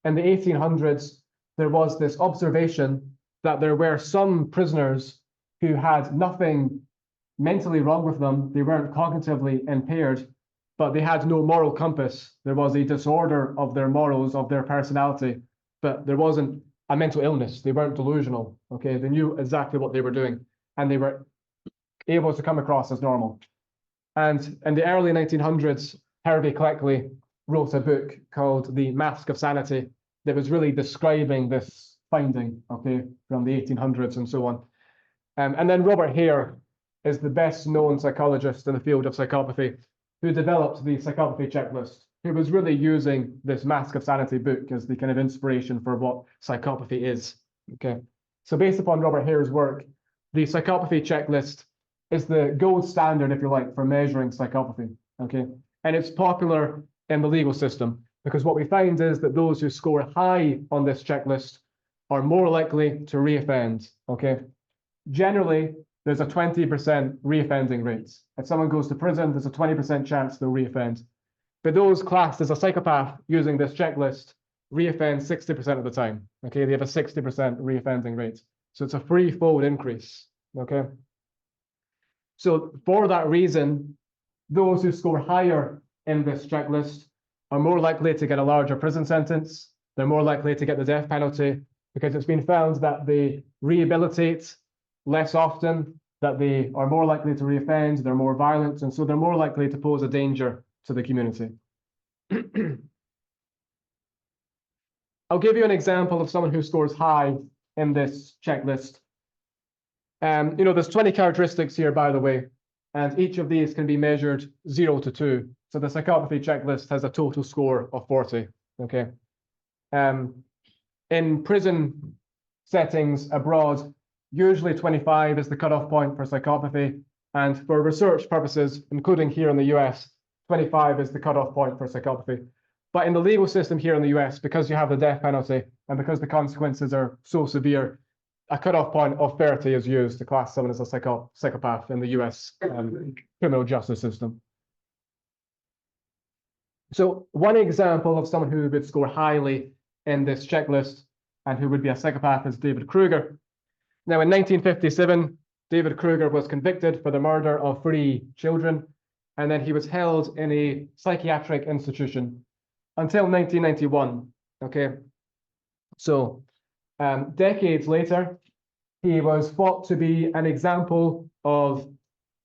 In the 1800s, there was this observation that there were some prisoners who had nothing mentally wrong with them. They weren't cognitively impaired, but they had no moral compass. There was a disorder of their morals, of their personality, but there wasn't a mental illness. They weren't delusional, okay? They knew exactly what they were doing, and they were able to come across as normal. And in the early 1900s, Hervey Cleckley wrote a book called The Mask of Sanity that was really describing this finding, okay, from the 1800s and so on. And then Robert Hare is the best known psychologist in the field of psychopathy, who developed the psychopathy checklist, who was really using this Mask of Sanity book as the kind of inspiration for what psychopathy is, okay? So based upon Robert Hare's work, the psychopathy checklist is the gold standard, if you like, for measuring psychopathy, okay? And it's popular in the legal system because what we find is that those who score high on this checklist are more likely to reoffend, okay? Generally, there's a 20% reoffending rate. If someone goes to prison, there's a 20% chance they'll reoffend. But those classed as a psychopath using this checklist reoffend 60% of the time, okay? They have a 60% reoffending rate. So it's a threefold increase, okay? So for that reason, those who score higher in this checklist are more likely to get a larger prison sentence. They're more likely to get the death penalty because it's been found that they rehabilitate less often, that they are more likely to reoffend, they're more violent, and so they're more likely to pose a danger to the community. I'll give you an example of someone who scores high in this checklist. There's 20 characteristics here, by the way, and each of these can be measured 0 to 2. So the psychopathy checklist has a total score of 40, okay? In prison settings abroad, usually 25 is the cutoff point for psychopathy, and for research purposes, including here in the US, 25 is the cutoff point for psychopathy. But in the legal system here in the US, because you have the death penalty and because the consequences are so severe, a cutoff point of 30 is used to class someone as a psychopath in the US criminal justice system. So one example of someone who would score highly in this checklist and who would be a psychopath is David Kruger. Now, in 1957, David Kruger was convicted for the murder of 3 children, and then he was held in a psychiatric institution until 1991, okay? So decades later, he was thought to be an example of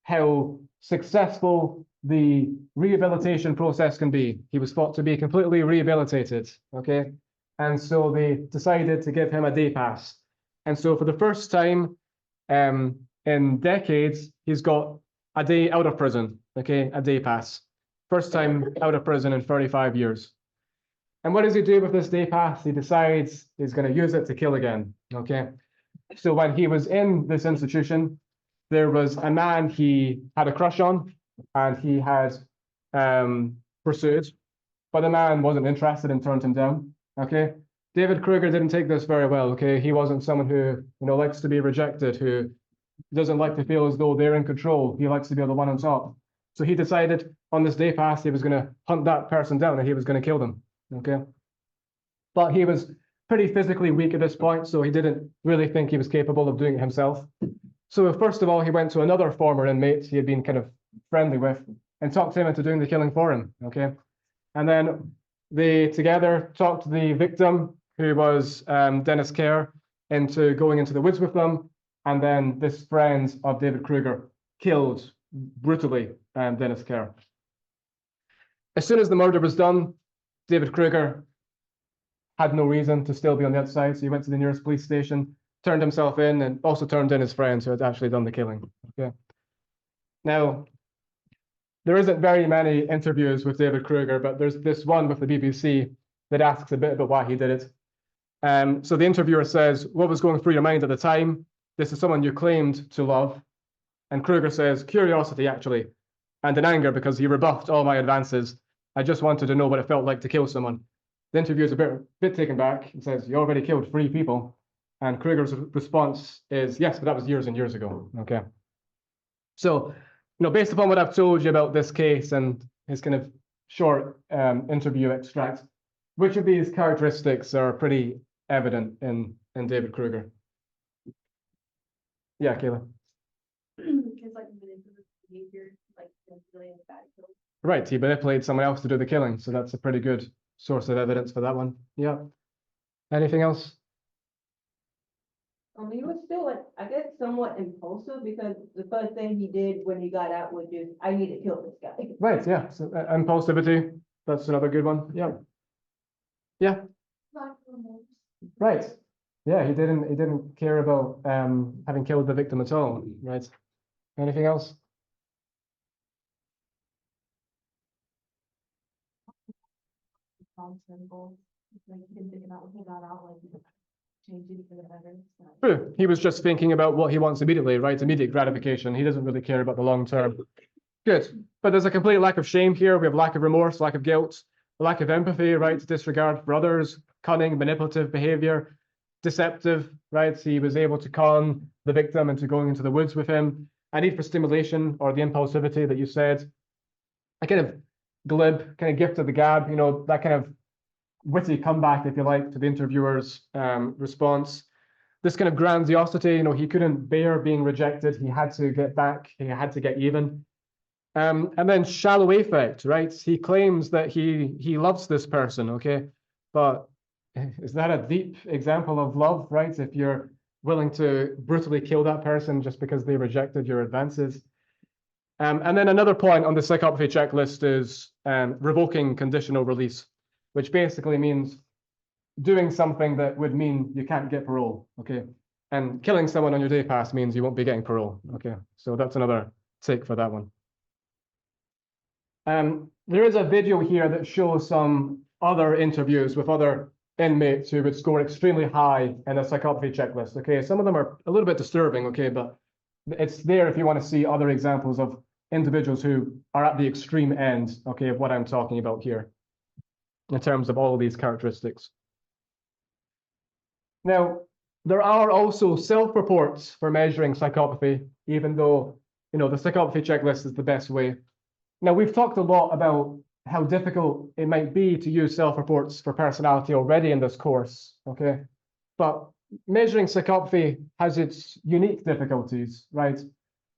how successful the rehabilitation process can be. He was thought to be completely rehabilitated, okay? And so they decided to give him a day pass. And so for the first time in decades, he's got a day out of prison, okay? A day pass. First time out of prison in 35 years. And what does he do with this day pass? He decides he's going to use it to kill again, okay? So when he was in this institution, there was a man he had a crush on and he had pursued, but the man wasn't interested and turned him down, okay? David Kruger didn't take this very well, okay? He wasn't someone who, likes to be rejected, who doesn't like to feel as though they're in control. He likes to be the one on top. So he decided on this day pass, he was going to hunt that person down and he was going to kill them, okay? But he was pretty physically weak at this point, so he didn't really think he was capable of doing it himself. So first of all, he went to another former inmate he had been kind of friendly with and talked him into doing the killing for him, okay? And then they together talked the victim, who was Dennis Kerr, into going into the woods with them. And then this friend of David Kruger killed brutally Dennis Kerr. As soon as the murder was done, David Kruger had no reason to still be on the outside, so he went to the nearest police station, turned himself in, and also turned in his friend who had actually done the killing. Okay. Now, there isn't very many interviews with David Kruger, but there's this one with the BBC that asks a bit about why he did it. So the interviewer says, "What was going through your mind at the time? This is someone you claimed to love." And Kruger says, "Curiosity, actually, and an anger because he rebuffed all my advances. I just wanted to know what it felt like to kill someone." The interviewer's a bit taken back and says, "You already killed 3 people." And Kruger's response is, "Yes, but that was years and years ago." Okay. So, based upon what I've told you about this case and his kind of short interview extract, which of these characteristics are pretty evident in David Kruger? Yeah, Kayla. Because manipulative behavior, really bad killing. Right, he manipulated someone else to do the killing, so that's a pretty good source of evidence for that one. Yeah. Anything else? He was still, I guess, somewhat impulsive because the first thing he did when he got out was just, I need to kill this guy. Right, yeah. So impulsivity, that's another good one. Yeah. Yeah. Right. Yeah, he didn't care about having killed the victim at all. Right. Anything else? True. He was just thinking about what he wants immediately, right? Immediate gratification. He doesn't really care about the long term. Good. But there's a complete lack of shame here. We have lack of remorse, lack of guilt, lack of empathy, right? Disregard for others, cunning, manipulative behavior, deceptive, right? He was able to con the victim into going into the woods with him. A need for stimulation, or the impulsivity that you said. A kind of glib, kind of gift of the gab, that kind of witty comeback, if you like, to the interviewer's response. this kind of grandiosity, he couldn't bear being rejected. He had to get back. He had to get even. And then shallow affect, right? He claims that he loves this person, okay? But is that a deep example of love, right? If you're willing to brutally kill that person just because they rejected your advances. And then another point on the psychopathy checklist is revoking conditional release, which basically means doing something that would mean you can't get parole, okay? And killing someone on your day pass means you won't be getting parole, okay? So that's another take for that one. There is a video here that shows some other interviews with other inmates who would score extremely high in a psychopathy checklist, okay? Some of them are a little bit disturbing, okay? But it's there if you want to see other examples of individuals who are at the extreme end, okay, of what I'm talking about here in terms of all of these characteristics. Now, there are also self-reports for measuring psychopathy, even though, the psychopathy checklist is the best way. Now, we've talked a lot about how difficult it might be to use self-reports for personality already in this course, okay? But measuring psychopathy has its unique difficulties, right?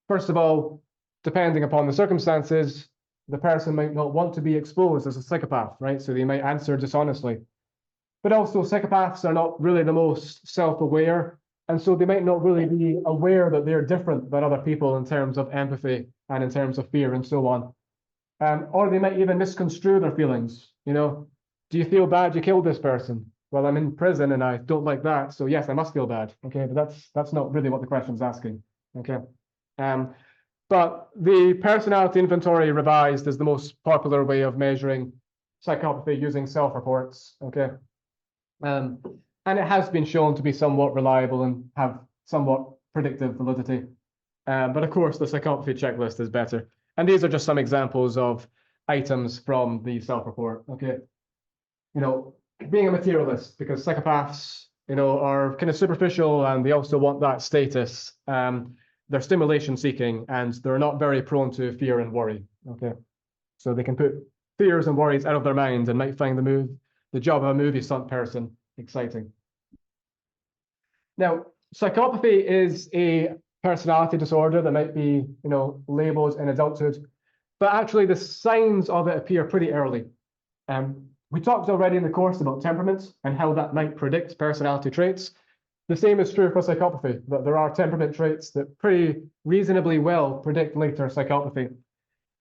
First of all, depending upon the circumstances, the person might not want to be exposed as a psychopath, right? So they might answer dishonestly. But also, psychopaths are not really the most self-aware, and so they might not really be aware that they're different than other people in terms of empathy and in terms of fear and so on. Or they might even misconstrue their feelings. Do you feel bad you killed this person? Well, I'm in prison and I don't like that, so yes, I must feel bad. Okay, but that's not really what the question's asking. Okay, but the personality inventory revised is the most popular way of measuring psychopathy using self-reports. Okay, and it has been shown to be somewhat reliable and have somewhat predictive validity. But of course, the psychopathy checklist is better. And these are just some examples of items from the self-report, okay? Being a materialist, because psychopaths, are kind of superficial and they also want that status. They're stimulation seeking and they're not very prone to fear and worry, okay? So they can put fears and worries out of their mind and might find the job of a movie stunt person exciting. Now, psychopathy is a personality disorder that might be, labeled in adulthood, but actually the signs of it appear pretty early. We talked already in the course about temperament and how that might predict personality traits. The same is true for psychopathy, that there are temperament traits that pretty reasonably well predict later psychopathy.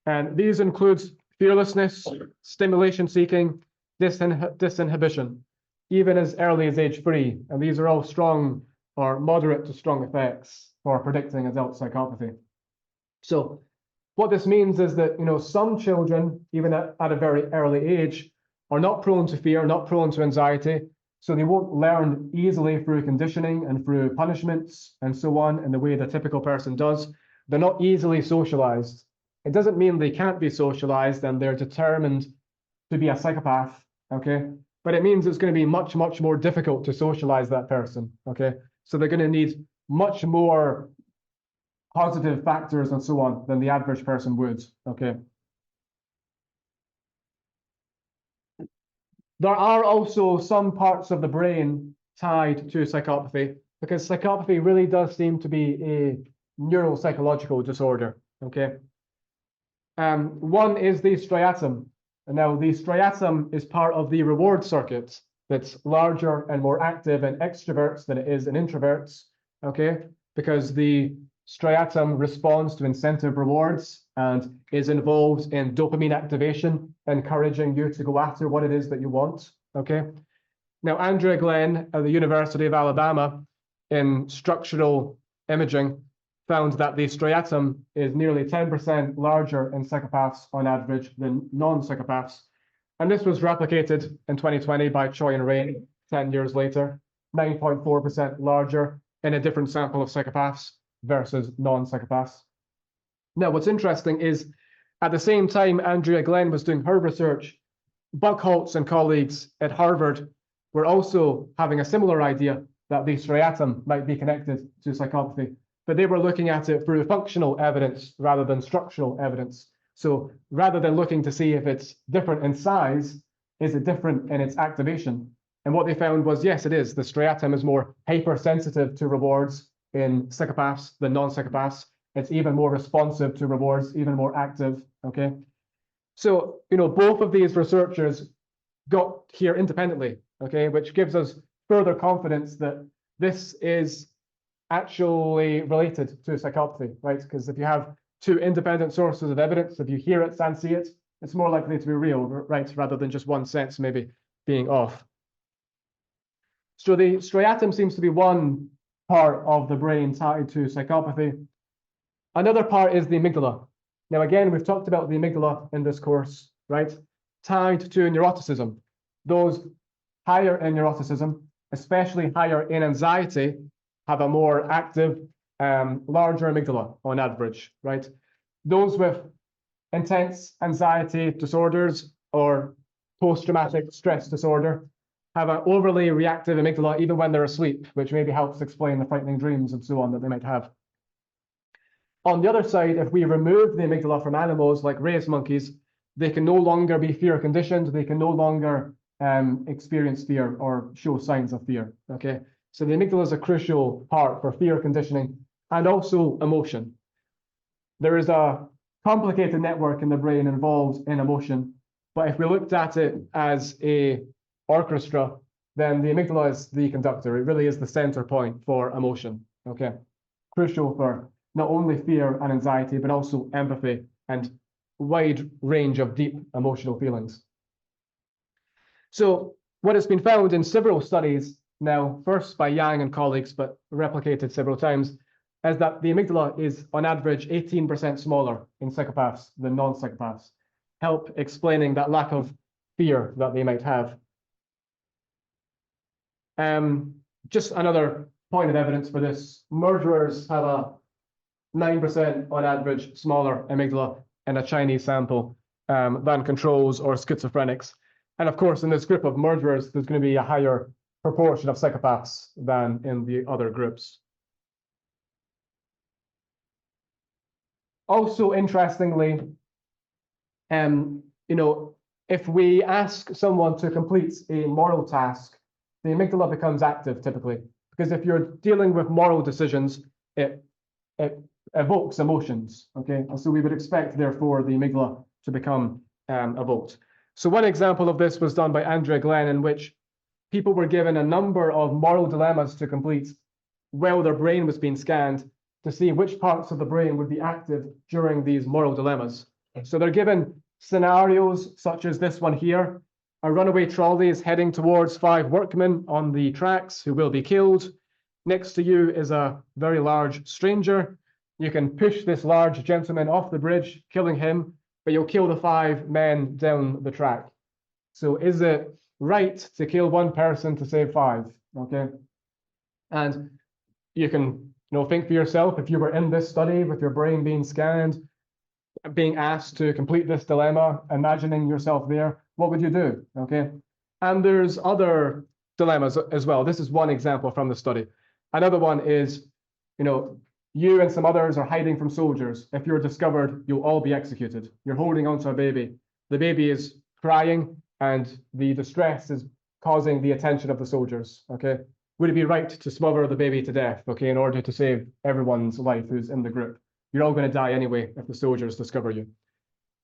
And these include fearlessness, stimulation seeking, disinhibition, even as early as age 3. And these are all strong or moderate to strong effects for predicting adult psychopathy. So what this means is that, some children, even at a very early age, are not prone to fear, not prone to anxiety, so they won't learn easily through conditioning and through punishments and so on in the way the typical person does. They're not easily socialized. It doesn't mean they can't be socialized and they're determined to be a psychopath, okay? But it means it's going to be much, much more difficult to socialize that person, okay? So they're going to need much more positive factors and so on than the average person would, okay? There are also some parts of the brain tied to psychopathy, because psychopathy really does seem to be a neuropsychological disorder, okay? One is the striatum. And now the striatum is part of the reward circuit that's larger and more active in extroverts than it is in introverts, okay? Because the striatum responds to incentive rewards and is involved in dopamine activation, encouraging you to go after what it is that you want, okay? Now, Andrea Glenn at the University of Alabama in structural imaging found that the striatum is nearly 10% larger in psychopaths on average than non-psychopaths. And this was replicated in 2020 by Choi and Rain 10 years later, 9.4% larger in a different sample of psychopaths versus non-psychopaths. Now, what's interesting is at the same time Andrea Glenn was doing her research, Buckholtz and colleagues at Harvard were also having a similar idea that the striatum might be connected to psychopathy, but they were looking at it through functional evidence rather than structural evidence. So rather than looking to see if it's different in size, is it different in its activation? And what they found was, yes, it is. The striatum is more hypersensitive to rewards in psychopaths than non-psychopaths. It's even more responsive to rewards, even more active, okay? So, both of these researchers got here independently, okay, which gives us further confidence that this is actually related to psychopathy, right? Because if you have two independent sources of evidence, if you hear it and see it, it's more likely to be real, right? Rather than just one sense maybe being off. So the striatum seems to be one part of the brain tied to psychopathy. Another part is the amygdala. Now, again, we've talked about the amygdala in this course, right? Tied to neuroticism. Those higher in neuroticism, especially higher in anxiety, have a more active, larger amygdala on average, right? Those with intense anxiety disorders or post-traumatic stress disorder have an overly reactive amygdala even when they're asleep, which maybe helps explain the frightening dreams and so on that they might have. On the other side, if we remove the amygdala from animals like raised monkeys, they can no longer be fear conditioned. They can no longer experience fear or show signs of fear, okay? So the amygdala is a crucial part for fear conditioning and also emotion. There is a complicated network in the brain involved in emotion, but if we looked at it as a orchestra, then the amygdala is the conductor. It really is the center point for emotion, okay? Crucial for not only fear and anxiety, but also empathy and wide range of deep emotional feelings. So what has been found in several studies now, first by Yang and colleagues, but replicated several times, is that the amygdala is on average 18% smaller in psychopaths than non-psychopaths, help explaining that lack of fear that they might have. Just another point of evidence for this, murderers have a 9% on average smaller amygdala in a Chinese sample than controls or schizophrenics. And of course, in this group of murderers, there's going to be a higher proportion of psychopaths than in the other groups. Also, interestingly, if we ask someone to complete a moral task, the amygdala becomes active typically, because if you're dealing with moral decisions, it evokes emotions, okay? And so we would expect, therefore, the amygdala to become evoked. So one example of this was done by Andrea Glenn, in which people were given a number of moral dilemmas to complete while their brain was being scanned to see which parts of the brain would be active during these moral dilemmas. So they're given scenarios such as this one here. A runaway trolley is heading towards 5 workmen on the tracks who will be killed. Next to you is a very large stranger. You can push this large gentleman off the bridge, killing him, but you'll kill the 5 men down the track. So is it right to kill 1 person to save 5? Okay. And you can think for yourself, if you were in this study with your brain being scanned, being asked to complete this dilemma, imagining yourself there, what would you do? Okay. And there's other dilemmas as well. This is one example from the study. Another one is, you and some others are hiding from soldiers. If you're discovered, you'll all be executed. You're holding onto a baby. The baby is crying and the distress is causing the attention of the soldiers, okay? Would it be right to smother the baby to death, okay, in order to save everyone's life who's in the group? You're all going to die anyway if the soldiers discover you,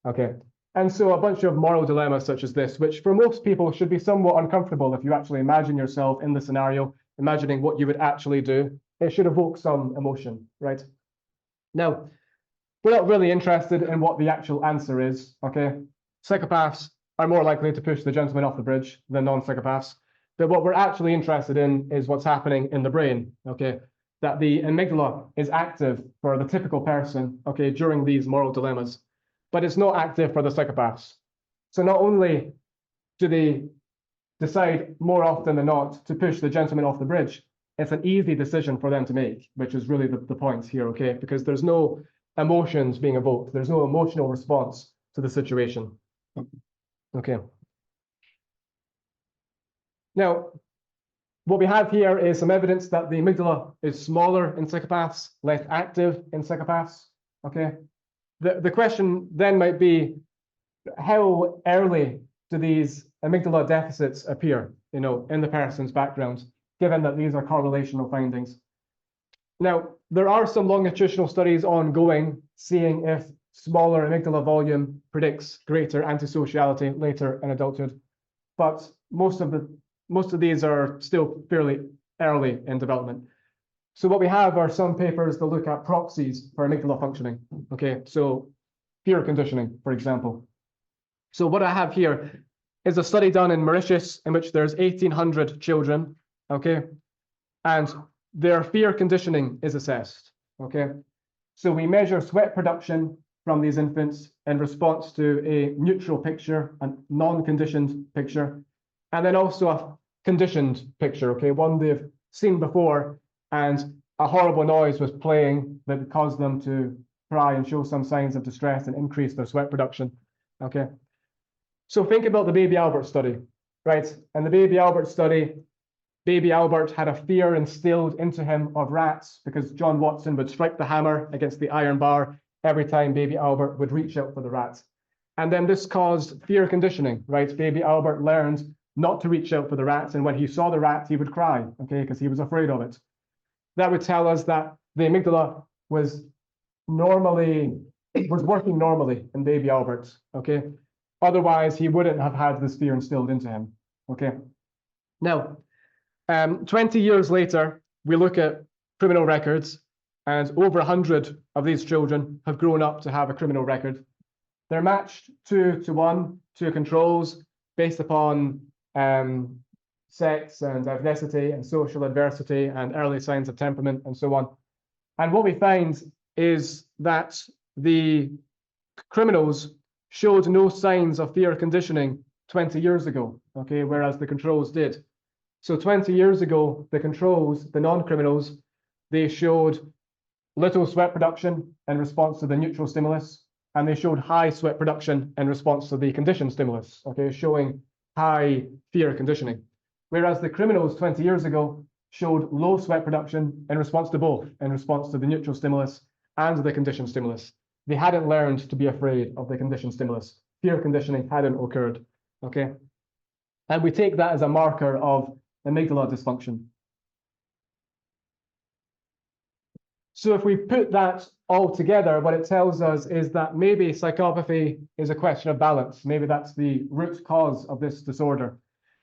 okay? And so a bunch of moral dilemmas such as this, which for most people should be somewhat uncomfortable if you actually imagine yourself in the scenario, imagining what you would actually do. It should evoke some emotion, right? Now, we're not really interested in what the actual answer is, okay? Psychopaths are more likely to push the gentleman off the bridge than non-psychopaths. But what we're actually interested in is what's happening in the brain, okay? That the amygdala is active for the typical person, okay, during these moral dilemmas, but it's not active for the psychopaths. So not only do they decide more often than not to push the gentleman off the bridge, it's an easy decision for them to make, which is really the point here, okay? Because there's no emotions being evoked. There's no emotional response to the situation, okay? Now, what we have here is some evidence that the amygdala is smaller in psychopaths, less active in psychopaths, okay? The question then might be, how early do these amygdala deficits appear, in the person's background, given that these are correlational findings. Now, there are some longitudinal studies ongoing seeing if smaller amygdala volume predicts greater antisociality later in adulthood, but most of these are still fairly early in development. So what we have are some papers that look at proxies for amygdala functioning. Okay, so fear conditioning, for example. So what I have here is a study done in Mauritius in which there's 1,800 children, okay, and their fear conditioning is assessed, okay. So we measure sweat production from these infants in response to a neutral picture, a non-conditioned picture, and then also a conditioned picture, okay, one they've seen before, and a horrible noise was playing that caused them to cry and show some signs of distress and increase their sweat production, okay. So think about the baby Albert study, right? In the baby Albert study, baby Albert had a fear instilled into him of rats because John Watson would strike the hammer against the iron bar every time baby Albert would reach out for the rat. And then this caused fear conditioning, right? Baby Albert learned not to reach out for the rats, and when he saw the rat, he would cry, okay, because he was afraid of it. That would tell us that the amygdala was working normally in baby Albert, okay? Otherwise, he wouldn't have had this fear instilled into him, okay? Now, 20 years later, we look at criminal records, and over 100 of these children have grown up to have a criminal record. They're matched 2 to 1 to controls based upon sex and ethnicity and social adversity and early signs of temperament and so on. And what we find is that the criminals showed no signs of fear conditioning 20 years ago, okay, whereas the controls did. So 20 years ago, the controls, the non-criminals, they showed little sweat production in response to the neutral stimulus, and they showed high sweat production in response to the conditioned stimulus, okay, showing high fear conditioning. Whereas the criminals 20 years ago showed low sweat production in response to both, in response to the neutral stimulus and the conditioned stimulus. They hadn't learned to be afraid of the conditioned stimulus. Fear conditioning hadn't occurred, okay? And we take that as a marker of amygdala dysfunction. So if we put that all together, what it tells us is that maybe psychopathy is a question of balance. Maybe that's the root cause of this disorder.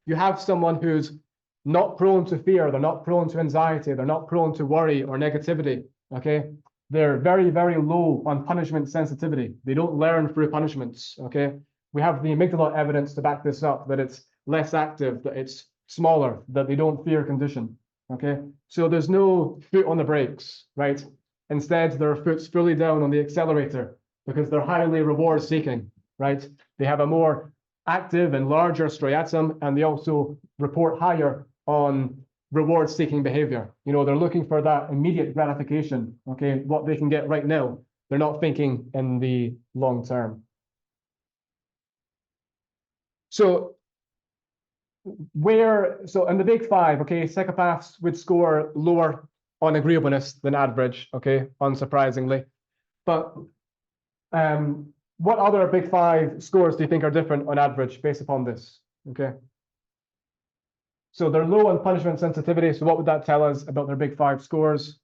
You have someone who's not prone to fear, they're not prone to anxiety, they're not prone to worry or negativity, okay? They're very, very low on punishment sensitivity. They don't learn through punishments, okay? We have the amygdala evidence to back this up, that it's less active, that it's smaller, that they don't fear condition, okay? So there's no foot on the brakes, right? Instead, their foot's fully down on the accelerator because they're highly reward seeking, right? They have a more active and larger striatum, and they also report higher on reward seeking behavior. You know, they're looking for that immediate gratification, okay, what they can get right now. They're not thinking in the long term. So in the big five, okay, psychopaths would score lower on agreeableness than average, okay, unsurprisingly. But what other big five scores do you think are different on average based upon this, okay? So they're low on punishment sensitivity. So what would that tell us about their big five scores?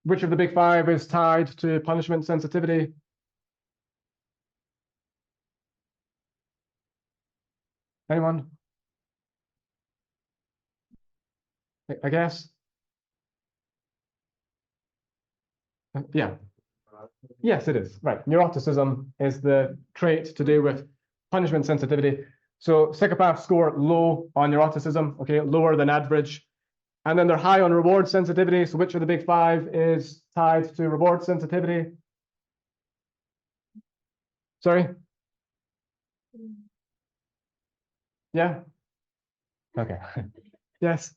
Which of the big five is tied to punishment sensitivity? Anyone? I guess. Yeah. Yes, it is. Right. Neuroticism is the trait to do with punishment sensitivity. So psychopaths score low on neuroticism, okay, lower than average. And then they're high on reward sensitivity. So which of the big five is tied to reward sensitivity? Sorry? Yeah? Okay. Yes.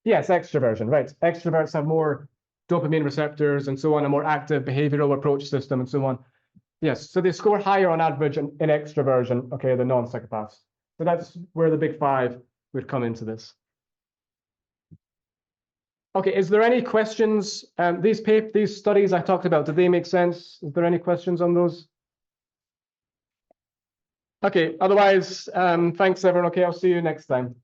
Yes, extroversion, right. Extroverts have more dopamine receptors and so on, a more active behavioral approach system and so on. Yes, so they score higher on average in extroversion, okay, than non-psychopaths. So that's where the big five would come into this. Okay, is there any questions? These studies I talked about, did they make sense? Is there any questions on those? Okay, otherwise, thanks everyone. Okay, I'll see you next time.